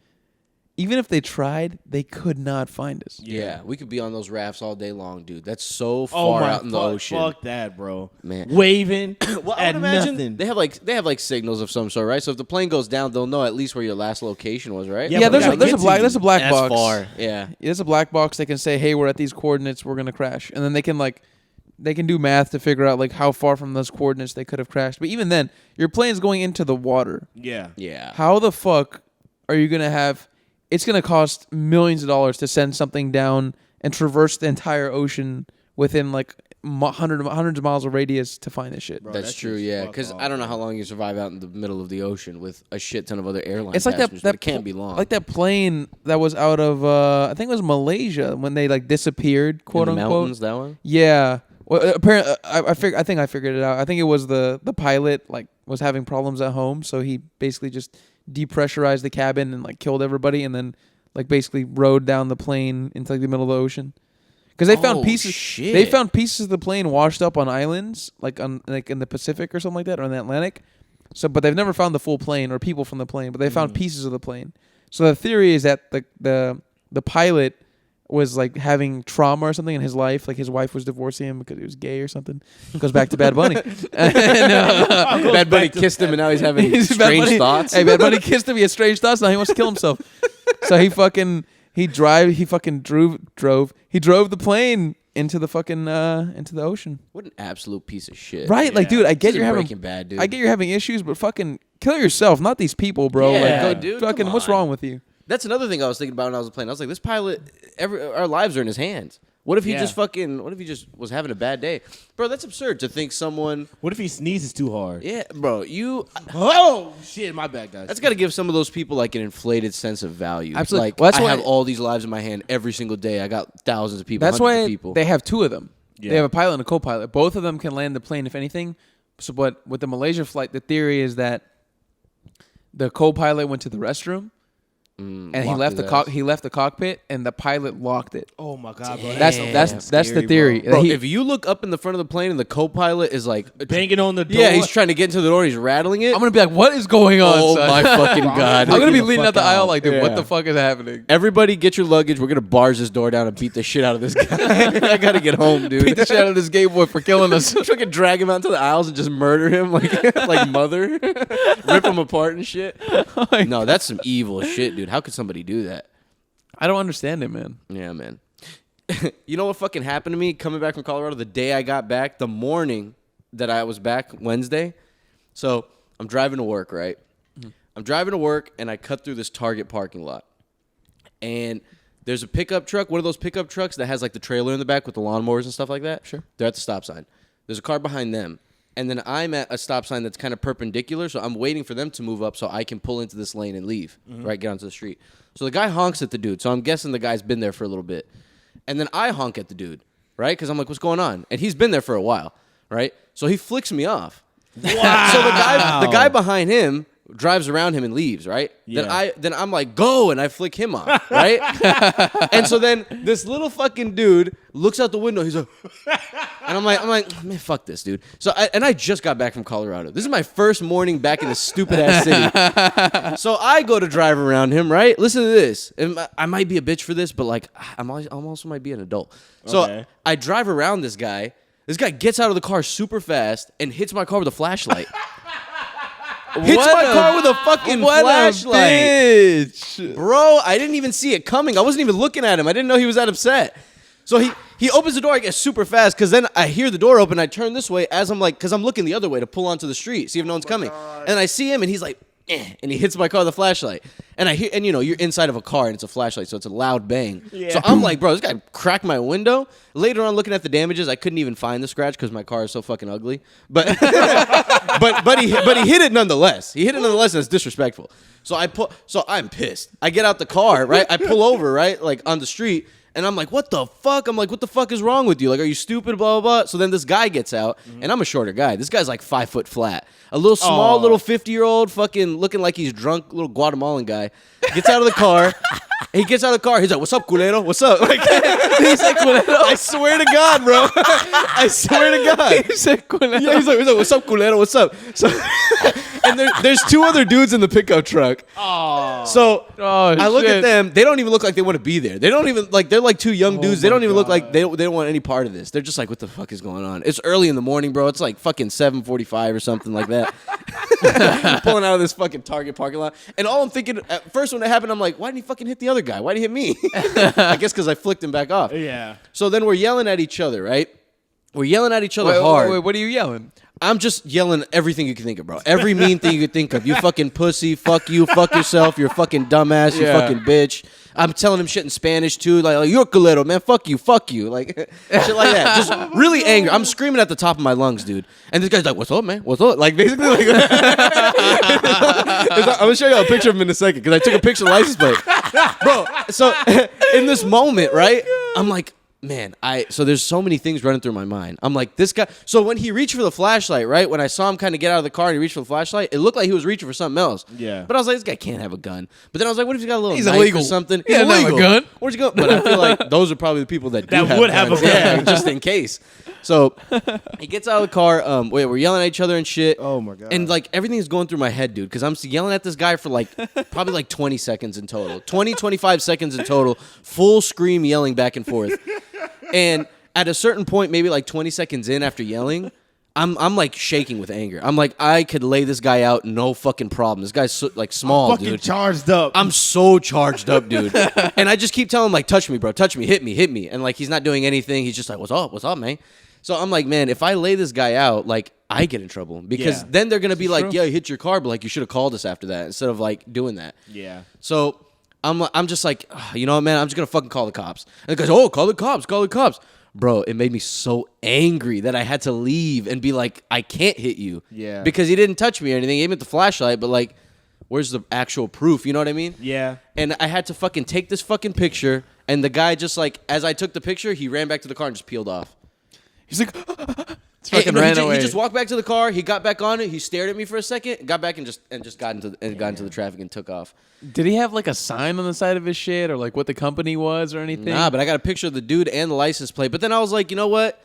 even if they tried, they could not find us. Yeah, we could be on those rafts all day long, dude. That's so Oh far my out in the ocean. Fuck that, bro. Man. Waving Well, I at would imagine nothing. they have like signals of some sort, right? So if the plane goes down, they'll know at least where your last location was, right? Yeah, Yeah, but there's they a gotta get to you. black That's box. far. Yeah. There's a black box. They can say, hey, we're at these coordinates. We're gonna crash, and then they can do math to figure out like how far from those coordinates they could have crashed. But even then, your plane's going into the water. Yeah. Yeah. How the fuck are you gonna have? It's gonna cost millions of dollars to send something down and traverse the entire ocean within like hundreds of miles of radius to find this shit. Bro, That's that true, shit's yeah. fuck Because off, I don't know bro. how long you survive out in the middle of the ocean with a shit ton of other airline It's like passengers, that but it can't be long. Like that plane that was out of I think it was Malaysia when they like disappeared, quote in the unquote. mountains, that one? Yeah. Well, apparently, I think I figured it out. I think it was the pilot like was having problems at home, so he basically just depressurized the cabin and like killed everybody, and then like basically rode down the plane into like the middle of the ocean. Because they found Oh, pieces. shit. They found pieces of the plane washed up on islands, like in the Pacific or something like that, or in the Atlantic. So, but they've never found the full plane or people from the plane. But they found pieces of the plane. So the theory is that the pilot was like having trauma or something in his life, like his wife was divorcing him because he was gay or something. Goes back to Bad Bunny. And, Bad Bunny kissed him, and now he's having Bad strange Bunny- thoughts. Hey, Bad Bunny kissed him. He had strange thoughts. Now he wants to kill himself. So he drove the plane into the fucking into the ocean. What an absolute piece of shit. Right? Like, dude, I get This you're is having Breaking Bad, dude. I get you're having issues, but fucking kill yourself, not these people, bro. Yeah, like, go, dude, fucking, come what's on. wrong with you? That's another thing I was thinking about when I was playing. I was like, this pilot, our lives are in his hands. What if he Yeah. just was having a bad day? Bro, that's absurd to think someone, What if he sneezes too hard? yeah, bro, Oh shit! My bad, guys. that's got to give some of those people like an inflated sense of value. Absolutely. Like, Well, that's I why- have all these lives in my hand every single day. I got thousands of people, That's hundreds why of people. they have two of them. Yeah. They have a pilot and a co-pilot. Both of them can land the plane if anything. So, but with the Malaysia flight, the theory is that the co-pilot went to the restroom and he locked left his the ass. he left the cockpit and the pilot locked it. Oh my god, bro. That's Damn. that's the scary, theory. bro. Bro, He- if you look up in the front of the plane and the co-pilot is like Banging on the door. yeah, he's trying to get into the door, he's rattling it. I'm gonna be like, what is going on? oh son? my fucking god! I'm gonna be the leaning fuck out the aisle out. like, dude, what Yeah. the fuck is happening? Everybody get your luggage. We're going to barge this door down and beat the shit out of this guy. I got to get home, dude. Beat the shit out of this gay boy for killing us. Fucking drag him out to the aisles and just murder him like Mother. Rip him apart and shit. No, that's some evil shit, dude. How could somebody do that? I don't understand it, man. Yeah, man. You know what fucking happened to me coming back from Colorado the day I got back, the morning that I was back, Wednesday? So I'm driving to work, right? I'm driving to work, and I cut through this Target parking lot. And there's a pickup truck, one of those pickup trucks that has like the trailer in the back with the lawnmowers and stuff like that. Sure. They're at the stop sign. There's a car behind them. And then I'm at a stop sign that's kind of perpendicular, so I'm waiting for them to move up so I can pull into this lane and leave, right, get onto the street. So the guy honks at the dude, so I'm guessing the guy's been there for a little bit. And then I honk at the dude, right, because I'm like, what's going on? And he's been there for a while, right? So he flicks me off. Wow. So the guy behind him drives around him and leaves, right? Yeah. Then I'm like, go, and I flick him off, right? And so then this little fucking dude looks out the window. He's like, and I'm like, man, fuck this, dude. So I just got back from Colorado. This is my first morning back in this stupid ass city. So I go to drive around him, right? Listen to this. And I might be a bitch for this, but like, I'm also might be an adult. So Okay. I drive around this guy. This guy gets out of the car super fast and hits my car with a flashlight. Hits my car with a fucking flashlight. bitch. Bro, I didn't even see it coming. I wasn't even looking at him. I didn't know he was that upset. So he opens the door, I get super fast, because then I hear the door open. I turn this way as I'm like, because I'm looking the other way to pull onto the street, see if no one's coming. And I see him, and he's like, and he hits my car with a flashlight. And I hear, and you know, you're inside of a car and it's a flashlight, so it's a loud bang. Yeah. So I'm like, bro, this guy cracked my window. Later on, looking at the damages, I couldn't even find the scratch because my car is so fucking ugly. But but he hit it nonetheless. He hit it nonetheless, and it's disrespectful. So I'm pissed. I get out the car, right? I pull over, right, like on the street. And I'm like, what the fuck? I'm like, what the fuck is wrong with you? Like, are you stupid? Blah, blah, blah. So then this guy gets out, and I'm a shorter guy. This guy's like 5 foot flat. A little small, little 50-year-old fucking looking like he's drunk, little Guatemalan guy. Gets out of the car. He gets out of the car. He's like, what's up, culero? What's up? Like, he said culero. I swear to God, bro. I swear to God. He said culero. Yeah, he's like, what's up, culero? What's up? So, and there's 2 other dudes in the pickup truck. Oh. So I look shit. at them. They don't even look like they want to be there. They don't even like. They're like 2 young dudes. They don't even look like they don't want any part of this. They're just like, what the fuck is going on? It's early in the morning, bro. It's like fucking 7:45 or something like that. Pulling out of this fucking Target parking lot, and all I'm thinking at first when it happened, I'm like, why didn't he fucking hit the other guy? Why did he hit me? I guess because I flicked him back off. Yeah. So then we're yelling at each other, right? We're yelling at each other hard. Wait, what are you yelling? I'm just yelling everything you can think of, bro. Every mean thing you could think of. You fucking pussy. Fuck you. Fuck yourself. You're a fucking dumbass. You Yeah. fucking bitch. I'm telling him shit in Spanish, too. Like you're culero, man. Fuck you. Fuck you. Like, shit like that. Just really angry. I'm screaming at the top of my lungs, dude. And this guy's like, what's up, man? What's up? Like, basically, like, I'm going to show you a picture of him in a second because I took a picture of the license plate. Bro, so in this moment, right, I'm like, man, so there's so many things running through my mind. I'm like, this guy. So when he reached for the flashlight, right? When I saw him kind of get out of the car and he reached for the flashlight, it looked like he was reaching for something else. Yeah. But I was like, this guy can't have a gun. But then I was like, what if he's got a little He's knife illegal. or something? He doesn't have a gun. Where's he going? But I feel like those are probably the people that would have guns. a gun. Yeah, just in case. So he gets out of the car. We're yelling at each other and shit. Oh, my God. And like everything's going through my head, dude, because I'm yelling at this guy for like probably like 20 seconds in total. 25 seconds in total. Full scream yelling back and forth. And at a certain point, maybe like 20 seconds in after yelling, I'm like shaking with anger. I'm like, I could lay this guy out, no fucking problem. This guy's like small, fucking dude. charged up. I'm so charged up, dude. And I just keep telling him like, touch me, bro, touch me, hit me. And like, he's not doing anything. He's just like, what's up, man? So I'm like, man, if I lay this guy out, like, I get in trouble because then they're gonna be like, yeah, you hit your car, but like, you should have called us after that instead of like doing that. Yeah. So I'm just like, you know what, man? I'm just gonna fucking call the cops. And the guy's, oh, call the cops. Bro, it made me so angry that I had to leave and be like, I can't hit you. Yeah. Because he didn't touch me or anything. He gave me the flashlight, but like, where's the actual proof? You know what I mean? Yeah. And I had to fucking take this fucking picture, and the guy just like, as I took the picture, he ran back to the car and just peeled off. He's like, Hey, no, ran he away. just walked back to the car. He got back on it. He stared at me for a second, got back and just got into the traffic and took off. Did he have like a sign on the side of his shit or like what the company was or anything? Nah, but I got a picture of the dude and the license plate. But then I was like, you know what?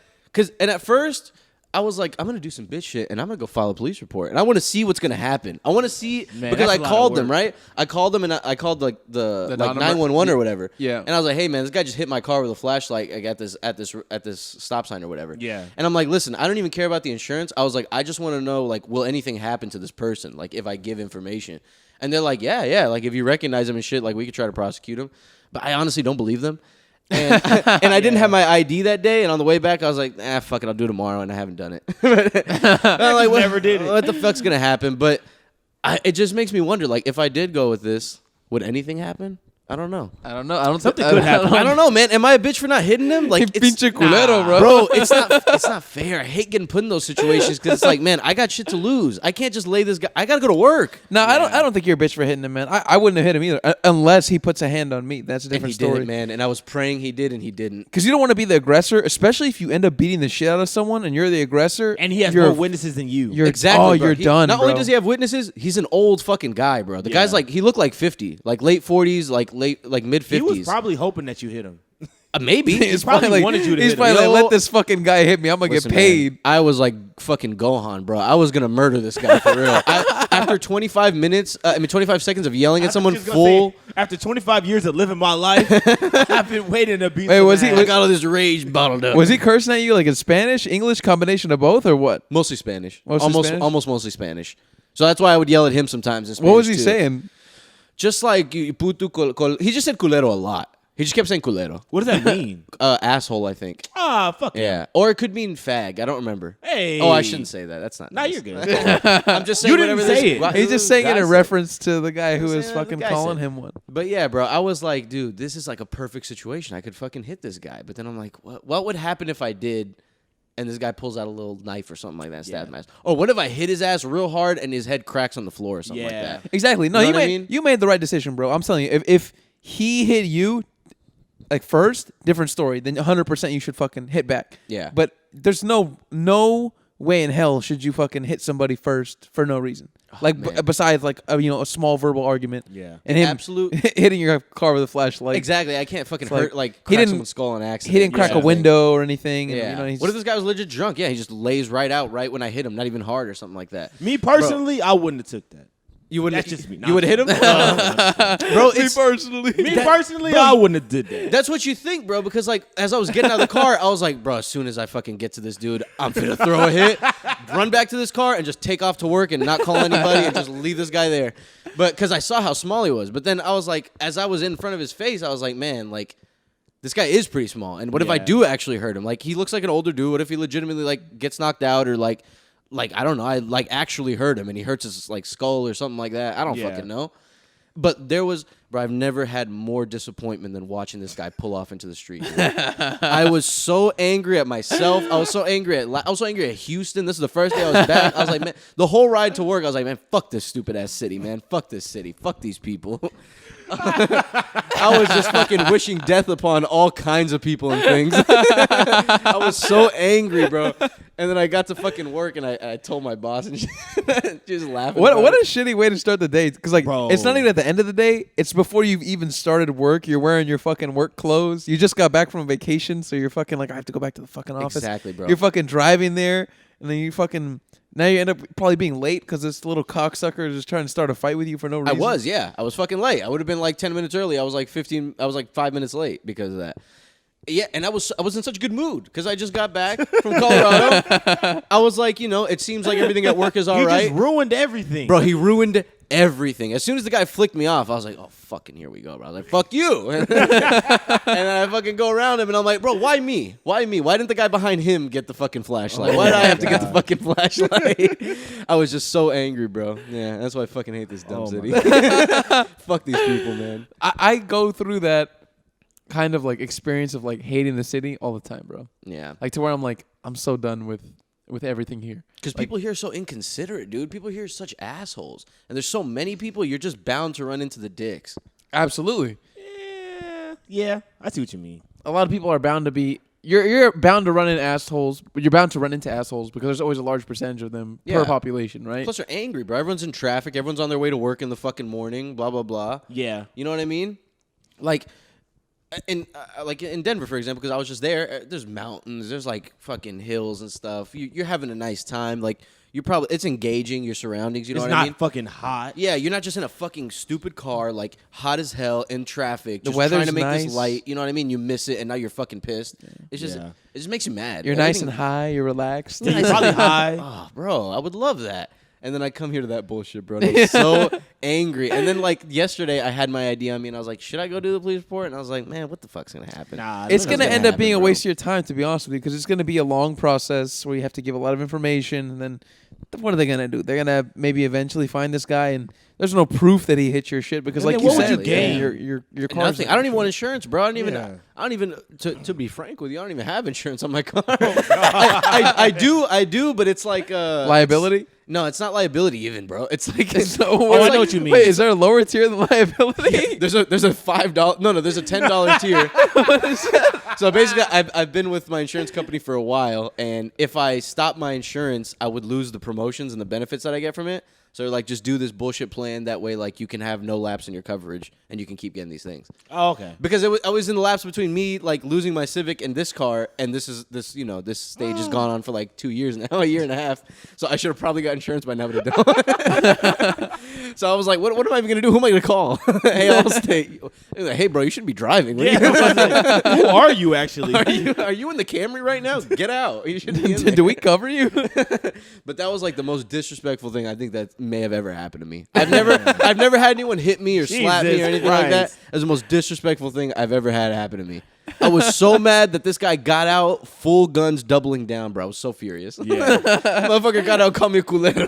And at first, I was like, I'm gonna do some bitch shit and I'm gonna go file a police report and I want to see what's gonna happen. I want to see because that's I a lot of called them, work. right? I called them and I called like the like non-number- 911 or whatever. Yeah. And I was like, hey man, this guy just hit my car with a flashlight like, at this stop sign or whatever. Yeah. And I'm like, listen, I don't even care about the insurance. I was like, I just want to know like, will anything happen to this person? Like if I give information. And they're like, yeah. Like if you recognize him and shit, like we could try to prosecute him. But I honestly don't believe them. And I didn't have my ID that day, and on the way back, I was like, fuck it, I'll do it tomorrow, and I haven't done it. I'm like, never did it. What the fuck's gonna happen? But it just makes me wonder, like, if I did go with this, would anything happen? I don't know. I don't know. Something could happen. I don't know, man. Am I a bitch for not hitting him? Like, Pinche culero, bro. bro, it's not fair. I hate getting put in those situations because it's like, man, I got shit to lose. I can't just lay this guy. I gotta go to work. No, I don't think you're a bitch for hitting him, man. I wouldn't have hit him either unless he puts a hand on me. That's a And different he story. did it, man. And I was praying he did, and he didn't. Because you don't want to be the aggressor, especially if you end up beating the shit out of someone and you're the aggressor. And he has you're- more witnesses than you. You're Exactly. Oh, bro. you're done. Not only bro. does he have witnesses, he's an old fucking guy, bro. The guy's like, he looked like 50, like late 40s, like mid 50s. He was probably hoping that you hit him. Maybe. He's probably like, wanted you to he's hit probably him. like, Yo, let this fucking guy hit me. I'm gonna Listen, get paid. man, I was like fucking Gohan, bro. I was gonna murder this guy for real. After 25 minutes, 25 seconds of yelling at someone Just gonna full. say, after 25 years of living my life, I've been waiting to beat. Wait, some was he- ass. I got all this rage bottled up. Was he cursing at you like in Spanish, English, combination of both, or what? Mostly Spanish. Mostly Spanish? Almost mostly Spanish. So that's why I would yell at him sometimes in Spanish. What was he too. saying? Just like you puto he just said culero a lot. He just kept saying culero. What does that mean? Asshole, I think. Fuck Yeah. Or it could mean fag. I don't remember. Hey. Oh, I shouldn't say that. That's not Nah, nice. you're good. I'm just saying You didn't whatever say this it. He's just saying it guy in said. reference to the guy who saying is what the fucking guy calling said. him one. But yeah, bro, I was like, dude, this is like a perfect situation. I could fucking hit this guy. But then I'm like, what would happen if I did and this guy pulls out a little knife or something like that and stabs my ass? Or what if I hit his ass real hard and his head cracks on the floor or something like that? Exactly. No, You know you what I made mean? you made the right decision, bro. I'm telling you, if he hit you like first, different story. Then 100% you should fucking hit back. Yeah. But there's no way in hell should you fucking hit somebody first for no reason. Besides like a small verbal argument. Yeah. And him Absolute hitting your car with a flashlight. Exactly. I can't fucking It's like, hurt he crack didn't- someone's skull on accident. He didn't crack Yeah. a window or anything. And, Yeah. he's What if this guy was legit drunk? Yeah, he just lays right out right when I hit him, not even hard or something like that. Me personally, I wouldn't have took that. You would That's just me. You would hit him, bro. It's, Me personally, I wouldn't have did that. that's what you think, bro. Because like as I was getting out of the car, I was like, bro, as soon as I fucking get to this dude, I'm finna throw a hit, run back to this car, and just take off to work and not call anybody and just leave this guy there. But because I saw how small he was. But then I was like, as I was in front of his face, I was like, man, like this guy is pretty small. And what if I Yeah. do actually hurt him? Like he looks like an older dude. What if he legitimately like gets knocked out or like I don't know, I like actually hurt him and he hurts his like skull or something like that. I don't Yeah. fucking know. But there was, bro, I've never had more disappointment than watching this guy pull off into the street. I was so angry at myself. I was so angry at Houston. This is the first day I was back. I was like, man, the whole ride to work, I was like, man, fuck this stupid ass city, man. Fuck this city. Fuck these people. I was just fucking wishing death upon all kinds of people and things. I was so angry, bro. And then I got to fucking work and I told my boss and she just laughing. What about a it. shitty way to start the day. Because like Bro. it's not even at the end of the day. It's before you've even started work. You're wearing your fucking work clothes. You just got back from vacation, so you're fucking like, I have to go back to the fucking office. Exactly, bro. You're fucking driving there, and then you fucking now you end up probably being late because this little cocksucker is just trying to start a fight with you for no reason. I was, yeah. I was fucking late. I would have been like 10 minutes early. I was like 5 minutes late because of that. Yeah, and I was in such a good mood because I just got back from Colorado. I was like, it seems like everything at work is all He right. just ruined everything. Bro, he ruined everything. As soon as the guy flicked me off, I was like, oh, fucking here we go, bro. I was like, fuck you. And then I fucking go around him, and I'm like, bro, why me? Why me? Why didn't the guy behind him get the fucking flashlight? Why did I have to get the fucking flashlight? I was just so angry, bro. Yeah, that's why I fucking hate this dumb city. Fuck these people, man. I go through that kind of like experience of like hating the city all the time, bro. Yeah. Like to where I'm like, I'm so done with everything here. Because people here are so inconsiderate, dude. People here are such assholes. And there's so many people, you're just bound to run into the dicks. Absolutely. Yeah, I see what you mean. A lot of people are bound to be. You're bound to run into assholes, but you're bound to run into assholes because there's always a large percentage of them per Yeah. population, right? Plus, they're angry, bro. Everyone's in traffic. Everyone's on their way to work in the fucking morning, blah, blah, blah. Yeah. You know what I mean? Like in Denver, for example, because I was just there. There's mountains. There's like fucking hills and stuff. You're having a nice time. Like it's engaging your surroundings. You know It's what I not mean? fucking hot. Yeah, you're not just in a fucking stupid car, like hot as hell in traffic. The Just weather's trying to make nice. this light. You know what I mean? You miss it, and now you're fucking pissed. It's just Yeah. it just makes you mad. You're nice Everything- and high. You're relaxed. You're probably high. Oh, bro, I would love that. And then I come here to that bullshit, bro. And I'm so angry. And then, like, yesterday, I had my idea on me, and I was like, should I go do the police report? And I was like, man, what the fuck's going to happen? Nah, It's that's going to gonna end up happen, being a bro. waste of your time, to be honest with you, because it's going to be a long process where you have to give a lot of information. And then what are they going to do? They're going to maybe eventually find this guy, and there's no proof that he hit your shit because, And like then you what would said, you gain? your car's Nothing. I don't even want insurance, bro. I don't even. Yeah. I don't even. To be frank with you, I don't even have insurance on my car. I do, but it's like liability. No, it's not liability even, bro. It's like So I know what you mean. Wait, is there a lower tier than liability? there's a $5 no there's a $10 tier. So basically, I've been with my insurance company for a while, and if I stop my insurance, I would lose the promotions and the benefits that I get from it. So like, just do this bullshit plan. That way, like, you can have no lapse in your coverage, and you can keep getting these things. Oh, okay. Because I was in the lapse between me like losing my Civic and this car, and this stage has gone on for like 2 years now, a year and a half. So I should have probably got insurance by now, but I don't. So I was like, what am I even gonna do? Who am I gonna call? Hey, Allstate. Like, hey, bro, you shouldn't be driving. What are you Yeah, who are you actually? Are you in the Camry right now? Get out. You should be in there. Do we cover you? But that was like the most disrespectful thing I think that may have ever happened to me. I've never had anyone hit me or slap me or anything like that. That's the most disrespectful thing I've ever had happen to me. I was so mad that this guy got out, full guns, doubling down, bro. I was so furious. Yeah. Motherfucker got out, called me a culero.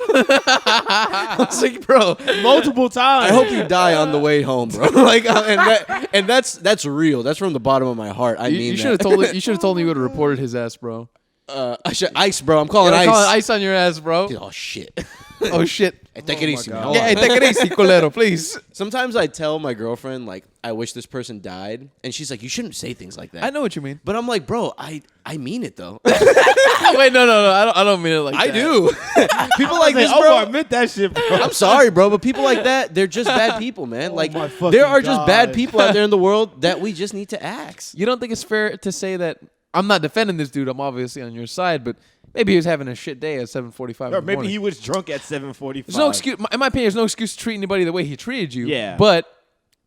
I was like, bro, multiple times. I hope you die on the way home, bro. Like, and that's real. That's from the bottom of my heart. You should have told me you would have reported his ass, bro. I should ice, bro. I'm calling ice. Calling ice on your ass, bro. Oh shit. Oh shit. Take it easy, man. Yeah, take it easy, culero, please. Sometimes I tell my girlfriend, like, I wish this person died, and she's like, you shouldn't say things like that. I know what you mean. But I'm like, bro, I mean it, though. Wait, no. I don't mean it like that. I do. People like this, bro. I admit that shit, bro. I'm sorry, bro, but people like that, they're just bad people, man. Like, my fucking there are just bad God. people out there in the world that we just need to axe. You don't think it's fair to say that I'm not defending this dude? I'm obviously on your side, but maybe he was having a shit day at 7:45. Or maybe he was drunk at 7:45. There's no excuse. In my opinion, there's no excuse to treat anybody the way he treated you. Yeah. But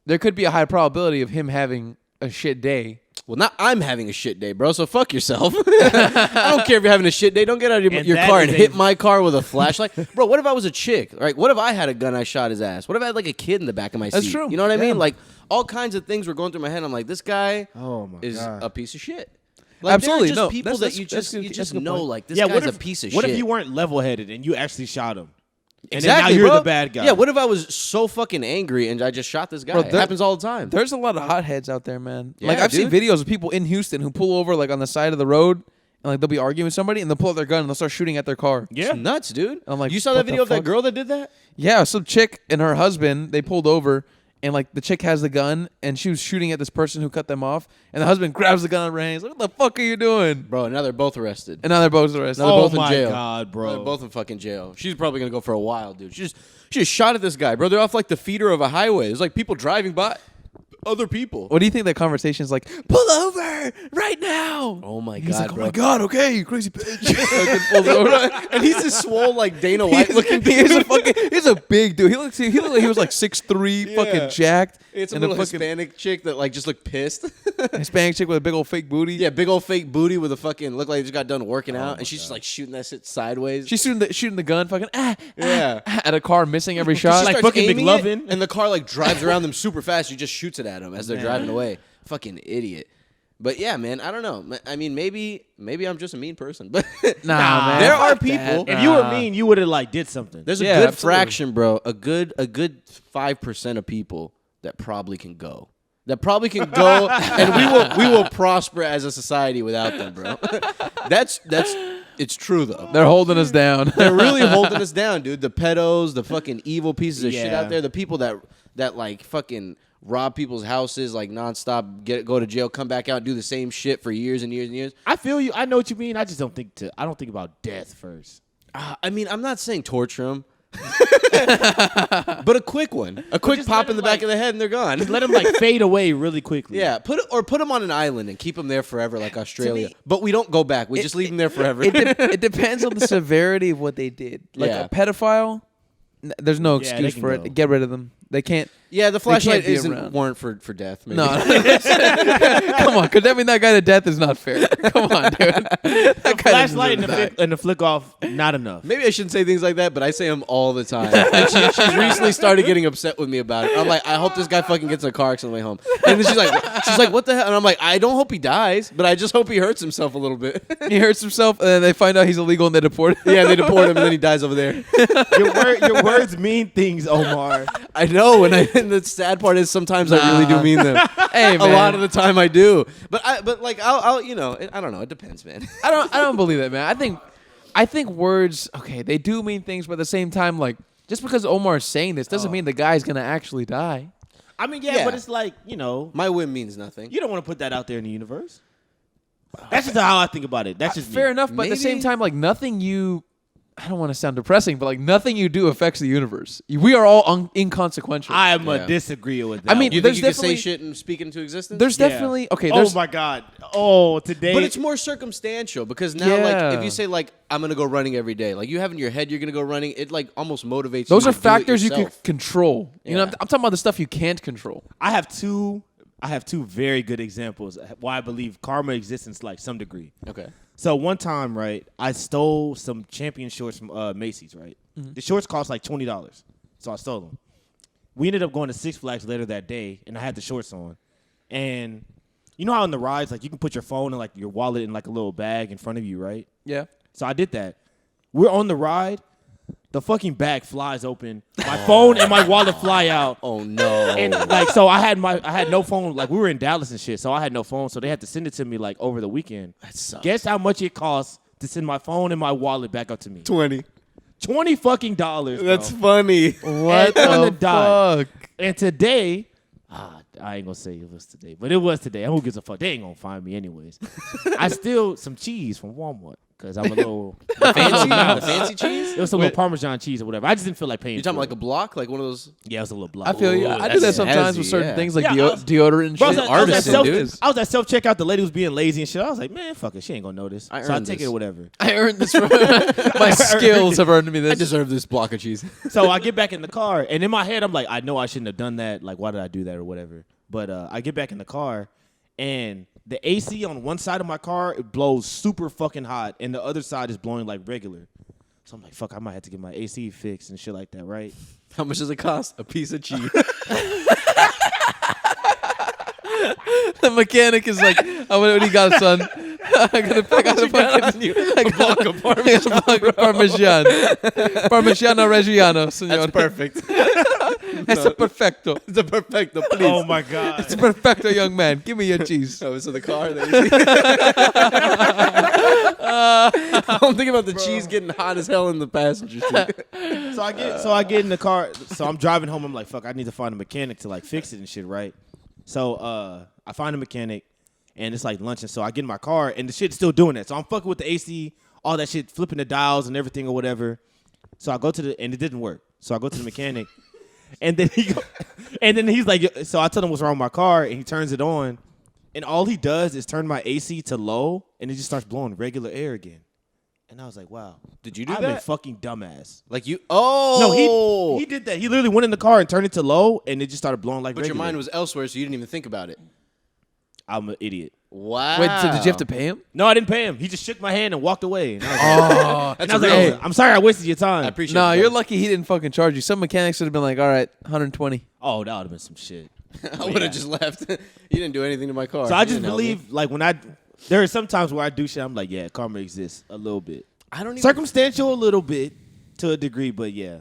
there could be a high probability of him having a shit day. Well, not I'm having a shit day, bro, so fuck yourself. I don't care if you're having a shit day. Don't get out of your car and hit my car with a flashlight. Bro, what if I was a chick? Right? What if I had a gun, I shot his ass? What if I had like a kid in the back of my seat? That's true. You know what I mean? Yeah. Like, all kinds of things were going through my head. I'm like, this guy is God. a piece of shit. Like, Absolutely, there are just no. people That's- that you that's just good- you that's just a good know, point. like, this guy's a piece of shit. What if you weren't level-headed and you actually shot him? And Exactly, then now you're bro. the bad guy. Yeah, what if I was so fucking angry and I just shot this guy? Bro, It happens all the time. There's a lot of hotheads out there, man. Yeah, Like I've seen dude. videos of people in Houston who pull over like on the side of the road and like they'll be arguing with somebody and they'll pull out their gun and they'll start shooting at their car. Yeah. It's nuts, dude. I'm like, you saw what that the video of that fuck? girl that did that? Yeah, some chick and her husband, they pulled over and like the chick has the gun and she was shooting at this person who cut them off and the husband grabs the gun out of her hands. Like, what the fuck are you doing? Bro, and now they're both arrested. And now they're both arrested. Now they're both in my jail. God, bro. They're both in fucking jail. She's probably gonna go for a while, dude. She just shot at this guy, bro. They're off like the feeder of a highway. There's like people driving by, other people. What do you think that conversation is like? Pull over right now. Oh my He's god, like, oh bro. my god, okay, you crazy bitch. Fucking pulls over. And he's this swole like Dana White looking dude. He's a big dude. He looked like he was like 6'3", Yeah. fucking jacked. It's a and little fucking Hispanic chick that like just looked pissed. Hispanic chick with a big old fake booty. Yeah, big old fake booty with a fucking look like they just got done working out, and she's just like shooting that shit sideways. She's shooting the gun, fucking Yeah. at a car, missing every She shot. like starts fucking aiming McLovin. it, and the car like drives around them super fast. She just shoots it at them as they're driving away. Fucking idiot. But yeah, man, I don't know. I mean, maybe I'm just a mean person, but Nah, man. there are Fuck people. that. If you were mean, you would have like did something. There's a Yeah, good absolutely. fraction, bro. A good 5% of people that probably can go. That probably can go, and we will prosper as a society without them, bro. That's it's true though. They're holding us down. They're really holding us down, dude. The pedos, the fucking evil pieces of shit Yeah. out there, the people that like fucking rob people's houses like nonstop, go to jail, come back out, do the same shit for years and years and years. I feel you. I know what you mean. I just don't think about death first. I mean, I'm not saying torture them, but a quick one, a quick just pop let in the it, back like- of the head, and they're gone. Let him like fade away really quickly. Yeah, put them on an island and keep them there forever, like Australia. me- But we don't go back. We just leave them there forever. It depends on the severity of what they did. Like Yeah. a pedophile, there's no Yeah, they excuse can for go. it. Get rid of them. They can't. yeah, the flashlight be isn't around. warrant for death. Maybe. No. Come on, condemning that guy to death is not fair. Come on, dude. That guy Flashlight doesn't and the flick off, not enough. Maybe I shouldn't say things like that, but I say them all the time. And she's recently started getting upset with me about it. I'm like, I hope this guy fucking gets in a car accident on the way home. And then she's like, what the hell? And I'm like, I don't hope he dies, but I just hope he hurts himself a little bit. He hurts himself, and then they find out he's illegal, and they deport him. Yeah, they deport him, and then he dies over there. Your words mean things, Omar. I know, and the sad part is sometimes I really do mean them. Hey, A man. lot of the time I do, but I'll you know, I don't know. It depends, man. I don't believe that, man. I think words, okay, they do mean things, but at the same time, like, just because Omar is saying this doesn't mean the guy's gonna actually die. I mean, Yeah. but it's like, My whim means nothing. you don't want to put that out there in the universe. That's just how I think about it. That's just Fair me. enough, but at the same Maybe- time, like, nothing you. I don't want to sound depressing, but like nothing you do affects the universe. We are all inconsequential. I am Yeah. disagree with that. I mean, You there's think you can say definitely- shit and speak into existence? There's Yeah. definitely okay. Oh There's my God. Oh, today. But it's more circumstantial because now, Yeah. like, if you say like I'm gonna go running every day, like you have in your head you're gonna go running, it like almost motivates. those you are to do it factors you yourself. can control. You know, Yeah. I'm talking about the stuff you can't control. I have two very good examples why I believe karma exists in like some degree. Okay. So one time, right, I stole some champion shorts from Macy's, right? The shorts cost like $20, so I stole them. We ended up going to Six Flags later that day, and I had the shorts on. And you know how in the rides, like you can put your phone and like your wallet in like a little bag in front of you, right? Yeah. So I did that. We're on the ride. The fucking bag flies open. My phone and my wallet fly out. Oh no! And like, so I had no phone. Like we were in Dallas and shit, so I had no phone. So they had to send it to me like over the weekend. That sucks. Guess how much it costs to send my phone and my wallet back up to me? 20. $20 fucking dollars. That's bro. funny. What on the the dime. fuck? And today, I ain't gonna say it was today, but it was today. Who gives a fuck? They ain't gonna find me anyways. I steal some cheese from Walmart because I'm a little Fancy, the fancy cheese. It was some little Parmesan cheese or whatever. I just didn't feel like paying. You talking for like it. a block, like one of those? Yeah, it was a little block. I feel you. Ooh, I do that that's sometimes hezzy, with certain yeah. things like Yeah, I was- deodorant and Bro, shit. I was at Artisan, self- dude. I was at self-checkout. The lady was being lazy and shit. I was like, man, fuck it. She ain't gonna notice. I So I earned take this. it or whatever. I earned this. My skills have earned me I this. deserve this block of cheese. So I get back in the car, and in my head, I'm like, I know I shouldn't have done that. Like, why did I do that or whatever? But I get back in the car, and the AC on one side of my car, it blows super fucking hot, and the other side is blowing like regular. So I'm like, fuck, I might have to get my AC fixed and shit like that, right? How much does it cost? A piece of cheese. The mechanic is like, oh, what do you got, son? I got a fucking A block of Parmesan. Parmesan. Parmigiano Reggiano, senor. That's perfect. It's a perfecto. It's a perfecto, please. Oh my god. It's a perfecto, young man. Give me your cheese. Oh, so the car. I'm thinking about the cheese getting hot as hell in the passenger seat. So I get in the car. So I'm driving home. I'm like, fuck, I need to find a mechanic to like fix it and shit, right? So I find a mechanic, and it's like lunch, and so I get in my car, and the shit's still doing that. So I'm fucking with the AC, all that shit, flipping the dials and everything or whatever. So I go to and it didn't work. So I go to the mechanic, and then he's like, so I tell him what's wrong with my car, and he turns it on, and all he does is turn my AC to low, and it just starts blowing regular air again. And I was like, wow. Did you do I'm that? a fucking dumbass. Like you? Oh, No, he did that. He literally went in the car and turned it to low, and it just started blowing like But regular. your mind was elsewhere, so you didn't even think about it. I'm an idiot. Wow. Wait, so did you have to pay him? No, I didn't pay him. He just shook my hand and walked away. And I was like, Oh, and I was like, oh, I'm sorry I wasted your time. I appreciate. no, it, you're bud. lucky he didn't fucking charge you. Some mechanics would have been like, all right, 120. Oh, that would have been some shit. I would have just left. You didn't do anything to my car. So I You just didn't help me. believe, like, there are some times where I do shit, I'm like, yeah, karma exists a little bit. I don't even. Circumstantial a little bit to a degree, but yeah.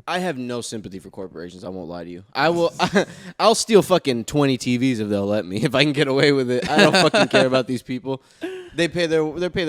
I have no sympathy for corporations. I won't lie to you. I will. I'll steal fucking 20 TVs if they'll let me. If I can get away with it, I don't fucking care about these people. They pay their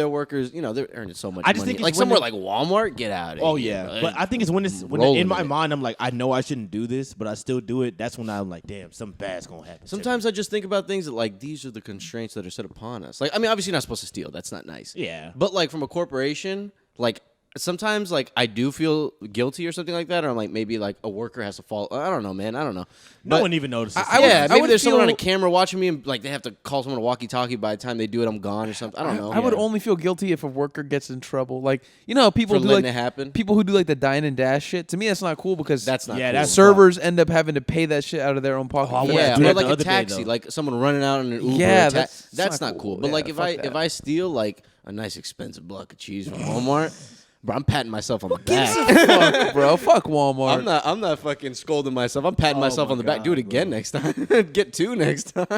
workers. You know, they're earning so much I just money. think it's Like when somewhere they- like Walmart, get out of here. Oh yeah, bro. but I think it's when rolling in my in it. mind I'm like, I know I shouldn't do this, but I still do it. That's when I'm like, damn, something bad's gonna happen. Sometimes I just think about things that like these are the constraints that are set upon us. Like I mean, obviously you're not supposed to steal. That's not nice. Yeah. But like from a corporation, like sometimes like I do feel guilty or something like that, or I'm like maybe like a worker has to fall. I don't know, man. I don't know. no But- one even notices. yeah, maybe would there's someone on a feel- camera watching me, and like they have to call someone a walkie-talkie. By the time they do it, I'm gone or something. I don't know. I would only feel guilty if a worker gets in trouble. Like, you know, people For do letting like it happen? people who do like the dine and dash shit. To me, that's not cool because That's not. Yeah, cool. that's servers end up having to pay that shit out of their own pocket. I wouldn't Yeah, do or that like the a other day, taxi, though. like someone running out in an Uber. Yeah, or that's not not cool. cool. But Yeah, like if fuck I that. if I steal like a nice expensive block of cheese from Walmart, bro, I'm patting myself on the back. Fuck, bro. Fuck Walmart. I'm not fucking scolding myself. I'm patting myself my on the back. God, Do it again next time. Get two next time.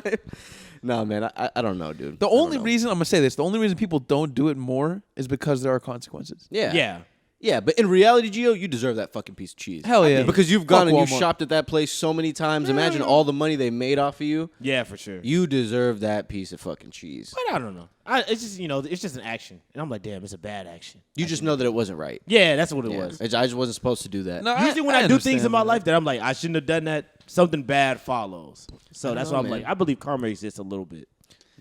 No, man, I don't know, dude. The I don't only know. reason I'm gonna say this, the only reason people don't do it more is because there are consequences. Yeah. Yeah, but in reality, Gio, you deserve that fucking piece of cheese. Hell yeah. Because you've Fuck gone and you've Walmart. shopped at that place so many times. Imagine all the money they made off of you. Yeah, for sure. You deserve that piece of fucking cheese. But I don't know. It's just it's just an action, and I'm like, damn, it's a bad action. You just know that it wasn't right. Yeah, that's what it Yeah. was. I just wasn't supposed to do that. No, Usually when I do things in understand my that. life that I'm like, I shouldn't have done that, something bad follows. So that's know, why I'm man. like, I believe karma exists a little bit.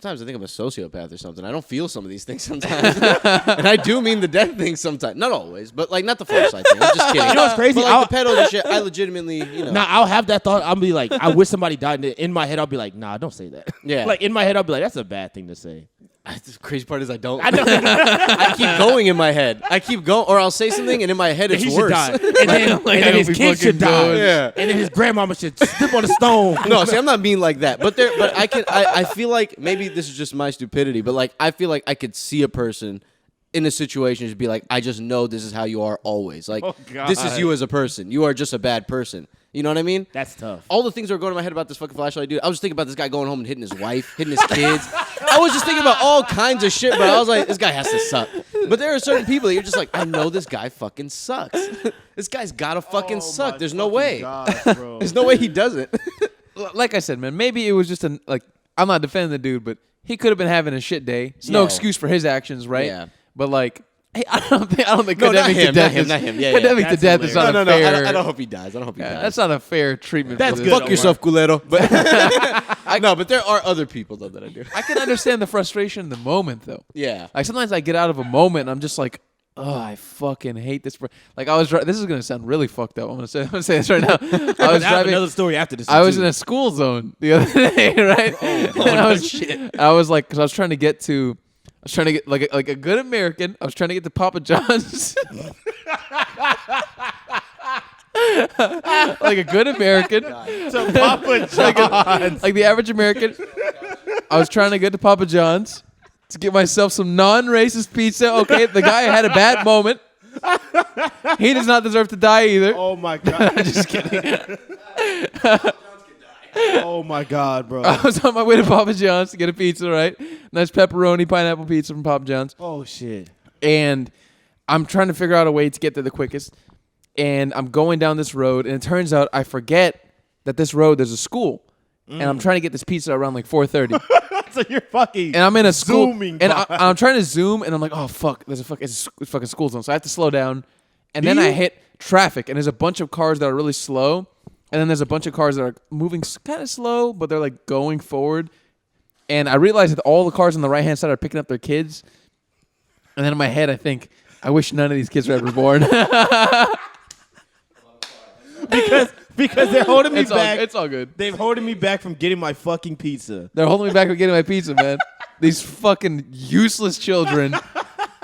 Sometimes I think I'm a sociopath or something. I don't feel some of these things sometimes. And I do mean the death thing sometimes. Not always, but like not the foresight thing. I'm just kidding. You know what's crazy? But like the pedals and shit, I legitimately, you know. Now I'll have that thought. I'll be like, I wish somebody died. And in my head, I'll be like, nah, don't say that. Yeah. Like in my head, I'll be like, that's a bad thing to say. The crazy part is I don't. I know. I keep going in my head. I keep going, or I'll say something, and in my head it's he should worse. die. And then, Like, and I then his hope he kid should fucking die. does. Yeah. And then his grandmama should step on a stone. No, see, I'm not being like that. But I feel like maybe this is just my stupidity, but like I feel like I could see a person in a situation to be like, I just know this is how you are always. Like, God. this is you as a person. You are just a bad person. You know what I mean? That's tough. All the things that were going in my head about this fucking flashlight, dude. I was thinking about this guy going home and hitting his wife, hitting his kids. I was just thinking about all kinds of shit, bro. I was like, this guy has to suck. But there are certain people that you're just like, I know this guy fucking sucks. This guy's gotta fucking suck. There's no way. There's no way he doesn't. Like I said, man, maybe it was just I'm not defending the dude, but he could have been having a shit day. It's no Yeah. excuse for his actions, right? Yeah. But like, hey, I don't think No, not condemning to him, death not him. Yeah, condemning to That's death is not no, a no. fair. I don't hope he dies. I don't hope he Yeah, dies. that's not a fair treatment. That's for good. this. Fuck yourself, culero. But no, but there are other people though that I do. I can understand the frustration in the moment, though. Yeah. Like sometimes I get out of a moment and I'm just like, oh, I fucking hate this. Like I was. This is gonna sound really fucked up. I'm gonna say this right now. I was I have driving. another story after this. I one, was too. in a school zone the other day, right? And I was like, because I was trying to get like a good American. I was trying to get to Papa John's. Like a good American. to Papa John's. Like the average American. I was trying to get to Papa John's to get myself some non-racist pizza. Okay, the guy had a bad moment. He does not deserve to die either. Oh my god! Just kidding. Oh my god, bro! I was on my way to Papa John's to get a pizza, right? Nice pepperoni pineapple pizza from Papa John's. Oh shit! And I'm trying to figure out a way to get there the quickest. And I'm going down this road, and it turns out I forget that this road there's a school, and I'm trying to get this pizza around like 4:30. So you're fucking. And I'm in a school, zooming and by. I'm trying to zoom, and I'm like, oh fuck, it's a fucking school zone, so I have to slow down. And then I hit traffic, and there's a bunch of cars that are really slow, and then there's a bunch of cars that are moving kind of slow, but they're like going forward. And I realized that all the cars on the right hand side are picking up their kids. And then in my head, I think, I wish none of these kids were ever born. because they're holding me It's back. it's all good. They've holding me back from getting my fucking pizza. They're holding me back from getting my pizza, man. These fucking useless children.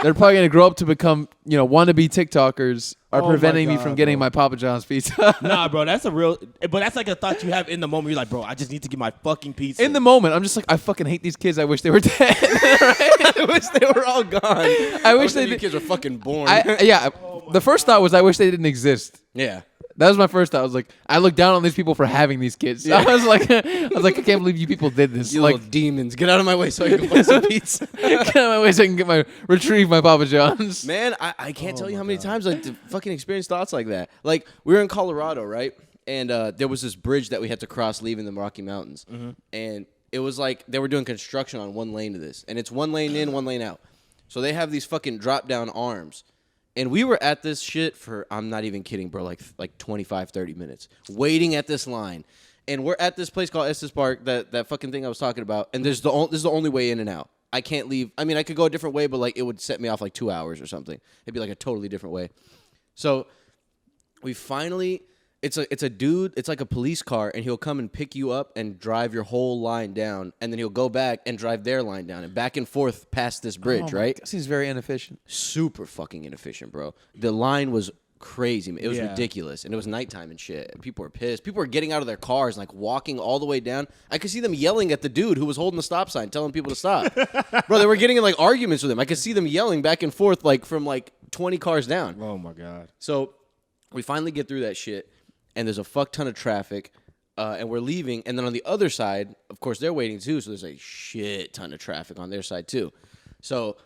They're probably gonna grow up to become, wannabe TikTokers. Are Oh my preventing me God, from getting bro. my Papa John's pizza. Nah, bro, that's a real. But that's like a thought you have in the moment. You're like, bro, I just need to get my fucking pizza. In the moment, I'm just like, I fucking hate these kids. I wish they were dead. I wish they were all gone. I wish those they kids were fucking born. The first thought was I wish they didn't exist. Yeah. That was my first thought. I was like, I look down on these people for having these kids. Yeah. I was like, I can't believe you people did this. You Like, little demons. Get out of my way so I can buy some pizza. get out of my way so I can retrieve my Papa John's. Man, I can't tell you how many times I fucking experienced thoughts like that. Like, we were in Colorado, right? And there was this bridge that we had to cross leaving the Rocky Mountains. And it was like they were doing construction on one lane of this. And it's one lane in, one lane out. So they have these fucking drop-down arms. And we were at this shit for, I'm not even kidding, bro, like 25, 30 minutes. Waiting at this line. And we're at this place called Estes Park, that fucking thing I was talking about. And this is the only way in and out. I can't leave. I mean, I could go a different way, but like it would set me off like 2 hours or something. It'd be like a totally different way. So we finally, it's a dude, it's like a police car, and he'll come and pick you up and drive your whole line down, and then he'll go back and drive their line down and back and forth past this bridge, right? Seems very inefficient. Super fucking inefficient, bro. The line was crazy. It was Yeah. ridiculous, and it was nighttime and shit. People were pissed. People were getting out of their cars and like walking all the way down. I could see them yelling at the dude who was holding the stop sign, telling people to stop. Bro, they were getting in like arguments with him. I could see them yelling back and forth like from like 20 cars down. Oh my god. So we finally get through that shit, and there's a fuck ton of traffic, and we're leaving. And then on the other side, of course, they're waiting too, so there's a shit ton of traffic on their side too. So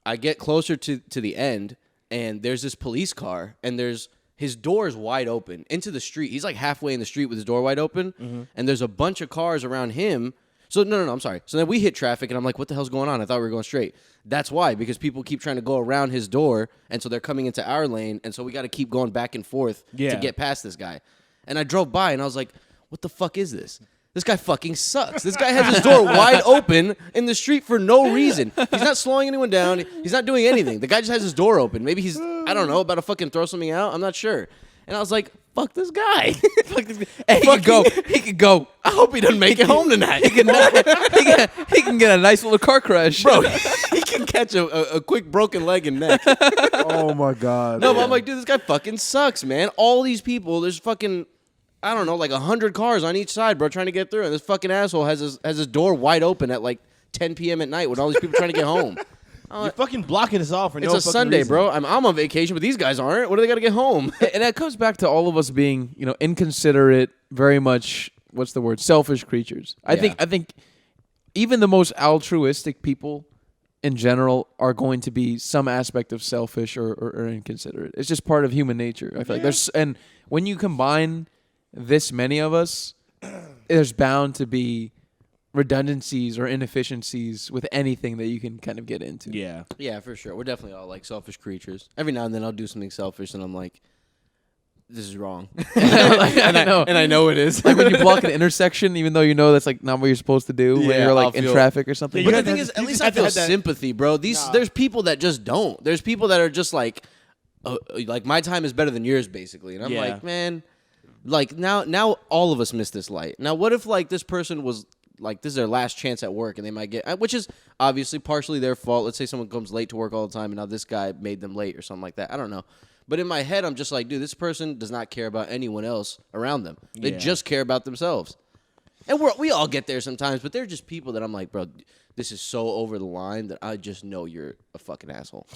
I get closer to the end, and there's this police car, and his door is wide open into the street. He's like halfway in the street with his door wide open, and there's a bunch of cars around him. So no, I'm sorry. So then we hit traffic, and I'm like, what the hell's going on? I thought we were going straight. That's why, because people keep trying to go around his door, and so they're coming into our lane, and so we got to keep going back and forth to get past this guy. And I drove by, and I was like, what the fuck is this? This guy fucking sucks. This guy has his door wide open in the street for no reason. He's not slowing anyone down. He's not doing anything. The guy just has his door open. Maybe he's, I don't know, about to fucking throw something out. I'm not sure. And I was like, fuck this guy. Fuck this guy. Hey, he could go. He could go. I hope he doesn't make it home tonight. He can get a nice little car crash. Bro, he can catch a quick broken leg and neck. Oh my god. No, but I'm like, dude, this guy fucking sucks, man. All these people, there's fucking, I don't know, like 100 cars on each side, bro, trying to get through. And this fucking asshole has his door wide open at like 10 p.m. at night with all these people trying to get home. You're fucking blocking us off for no It's a fucking Sunday, reason. bro. I'm on vacation, but these guys aren't. What do they got to get home? And that comes back to all of us being, inconsiderate, very much, what's the word, selfish creatures. I think even the most altruistic people in general are going to be some aspect of selfish or inconsiderate. It's just part of human nature. I feel like and when you combine this many of us, there's bound to be redundancies or inefficiencies with anything that you can kind of get into. Yeah. Yeah, for sure. We're definitely all like selfish creatures. Every now and then I'll do something selfish and I'm like, this is wrong. and I know it is. Like when you block an intersection, even though you know that's like not what you're supposed to do when Yeah, you're like I'll in feel- traffic or something. Yeah, But you the have thing to- is, at you least just I have to feel have that- sympathy, bro. There's people that just don't. There's people that are just like my time is better than yours, basically. And I'm Yeah. like, man, like now all of us miss this light. Now, what if like this person was like this is their last chance at work and they might get, which is obviously partially their fault. Let's say someone comes late to work all the time and now this guy made them late or something like that. I don't know. But in my head, I'm just like, dude, this person does not care about anyone else around them. They Yeah. just care about themselves. And we all get there sometimes, but they're just people that I'm like, bro, this is so over the line that I just know you're a fucking asshole.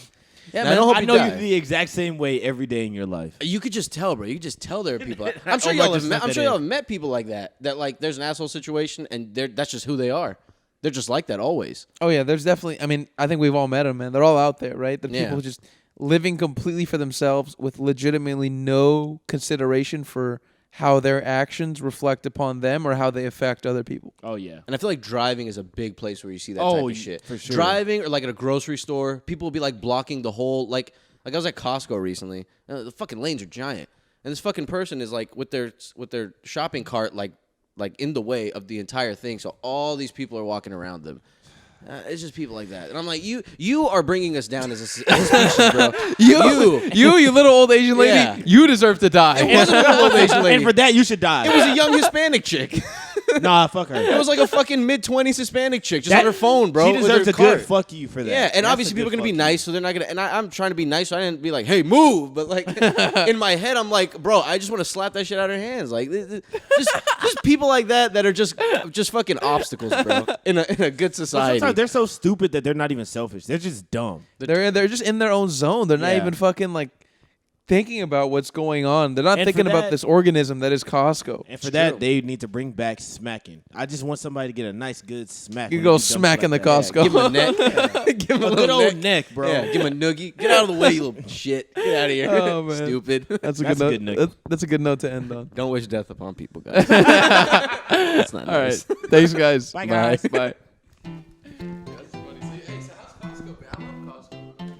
Yeah, And man, I don't hope I you know die. you the exact same way every day in your life. You could just tell, bro. You could just tell there are people. I'm sure Oh, y'all right, have just met, let I'm that sure y'all in. have met people like that. That like there's an asshole situation and that's just who they are. They're just like that always. Oh yeah, there's definitely. I mean, I think we've all met them, man. They're all out there, right? The Yeah. people just living completely for themselves with legitimately no consideration for how their actions reflect upon them or how they affect other people. Oh yeah. And I feel like driving is a big place where you see that type Oh, of shit. for sure. Driving or like at a grocery store, people will be like blocking the whole like I was at Costco recently. The fucking lanes are giant, and this fucking person is like with their shopping cart like in the way of the entire thing. So all these people are walking around them. It's just people like that, and I'm like, you are bringing us down as a species, bro. You little old Asian lady, Yeah. you deserve to die. It wasn't a little old Asian lady. And for that, you should die. It was a young Hispanic chick. Nah, fuck her. It was like a fucking mid-20s Hispanic chick just on her phone, bro. She with deserves her a good cart. fuck you for that. Yeah, and That's obviously a people are good gonna be fuck nice, so they're not gonna. And I'm trying to be nice, so I didn't be like, "Hey, move!" But like in my head, I'm like, "Bro, I just want to slap that shit out of her hands." Like, just people like that are just fucking obstacles, bro. In a good But society. sometimes they're so stupid that they're not even selfish. They're just dumb. They're just in their own zone. They're not Yeah. even fucking like thinking about what's going on. They're not And thinking for about that- this organism that is Costco. And for that, they need to bring back smacking. I just want somebody to get a nice, good smack. You when go they do dumb smack shit in the like that. Costco. Give him a neck. Give him A a good little old neck, bro. Yeah, give him a noogie. Get out of the way, you little shit. Get out of here. Oh, man. Stupid. That's a That's a good good note. note. That's a good note to end on. Don't wish death upon people, guys. That's not All right. nice. Thanks, guys. Bye, guys. Bye.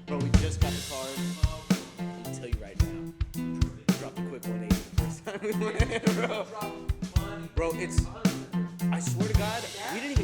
Bro, we just got the card. I'll tell you right now. Dropped a quick 180 the first time we went, bro. Bro, it's. I swear to God, we didn't